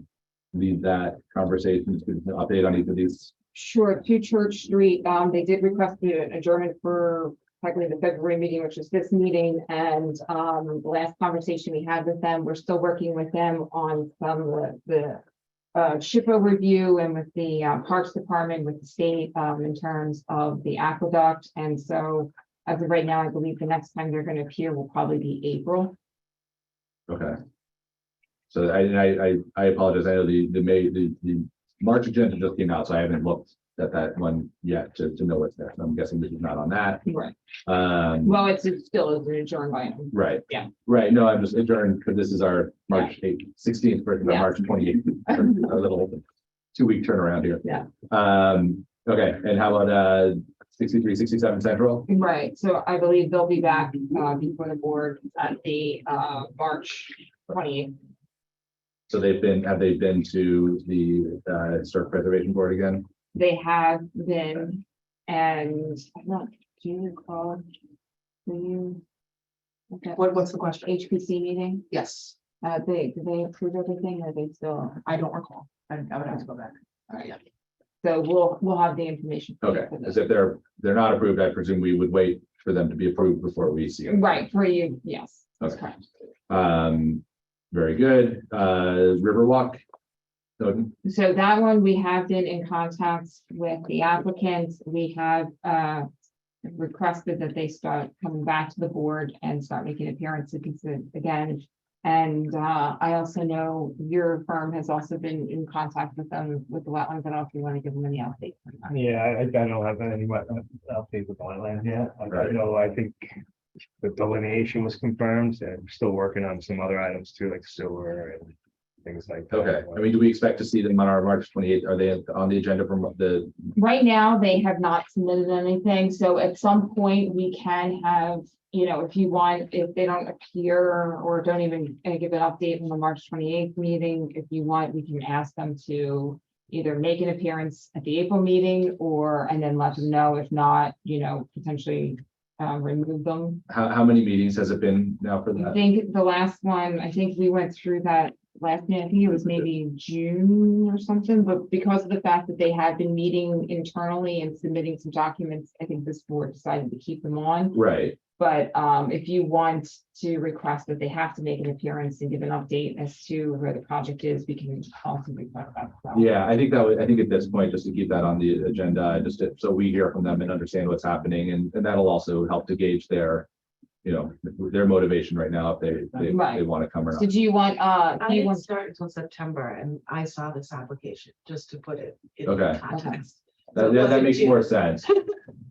lead that conversation, just an update on each of these. Sure, 2 Church Street, they did request an adjournment for likely the February meeting, which is this meeting, and the last conversation we had with them, we're still working with them on some of the SHPO review and with the Parks Department, with the state, in terms of the aqueduct, and so as of right now, I believe the next time they're going to appear will probably be April. Okay. So I apologize. I know the March agenda just came out, so I haven't looked at that one yet to know what's there. So I'm guessing this is not on that. Right. Well, it's still an adjourned item. right. Yeah. Right. No, I'm just adjourned because this is our March 16th versus Yeah. March 28th. A little 2-week turnaround here. Yeah. Okay. And how about 63, 67 Central? Right, so I believe they'll be back before the board at the March 28th. So have they been to the Historic Preservation Board again? They have been, and I'm not, do you recall? Do you? Okay, What's the question? HPC meeting, Yes, did they approve everything, or they still? I don't recall. I would have to go back. So we'll have the information. for you Okay, for as this. if they're not approved, I presume we would wait for them to be approved before we see them. Right, for you, yes, that's Okay. correct. Very good. Riverwalk. Snowden? So that one, we have been in contact with the applicants. We have requested that they start coming back to the board and start making appearances again. And I also know your firm has also been in contact with them with the wetlands. I don't know if you want to give them any updates. on that. Yeah, I don't have any update with the wetland yet. I Right. know, I think the delineation was confirmed, and we're still working on some other items too, like sewer and things like that. Okay, I mean, do we expect to see them on our March 28th? Are they on the agenda from the, Right now, they have not submitted anything, so at some point we can have, if you want, if they don't appear or don't even give an update from the March 28th meeting, if you want, we can ask them to either make an appearance at the April meeting and then let them know, if not, potentially remove them. how many meetings has it been now for I that? think the last one, I think we went through that last meeting, I think it was maybe June or something, but because of the fact that they had been meeting internally and submitting some documents, I think this board decided to keep them on. Right, But if you want to request that they have to make an appearance and give an update as to where the project is, we can also request that. as well. yeah, I think at this point, just to keep that on the agenda, so we hear from them and understand what's happening, and that'll also help to gauge their motivation right now, if they Right. want to come or not. So do you want, I do you didn't want, start until September and I saw this application, just to put it in Okay. context. That makes more sense.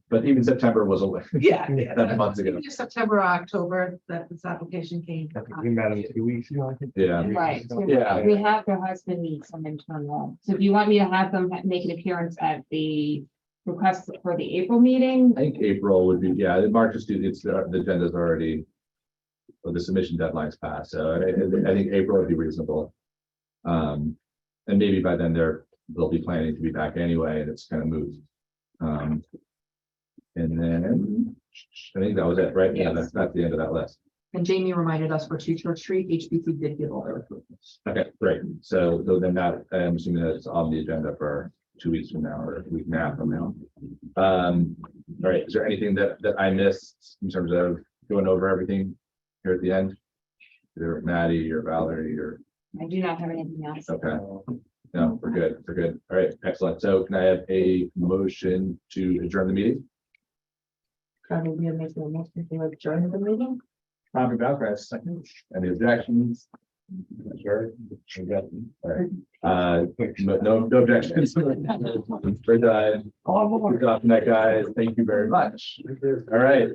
But even September was Yeah. 7 months ago. Either September or October that this application came. I think we met them 2 weeks ago, I think. Yeah. right, so Yeah. we have, there has been some internal, so do you want me to have them make an appearance at the request for the April meeting? I think April would be, yeah, March is, the agenda's already, well, the submission deadline's passed, so I think April would be reasonable. And maybe by then they'll be planning to be back anyway, and it's kind of moved. And then I think that was it, right? Yeah, that's the end of that list. And Jamie reminded us for 2 Church Street, HPC did give all their approvals. Okay, great. So then that, I'm assuming that's on the agenda for 2 weeks from now or a week and a half from now. All right, is there anything that I missed in terms of going over everything here at the end? Either Maddie or Valerie or, I do not have anything else. okay. No, we're good. We're good. All right, excellent. So can I have a motion to adjourn the meeting? Trying to make the motion to adjourn the meeting. Robert Belgrave, second. Any objections? Sure. All right. No objections. We're done. Good job, tonight, guys. Thank you very much. All right.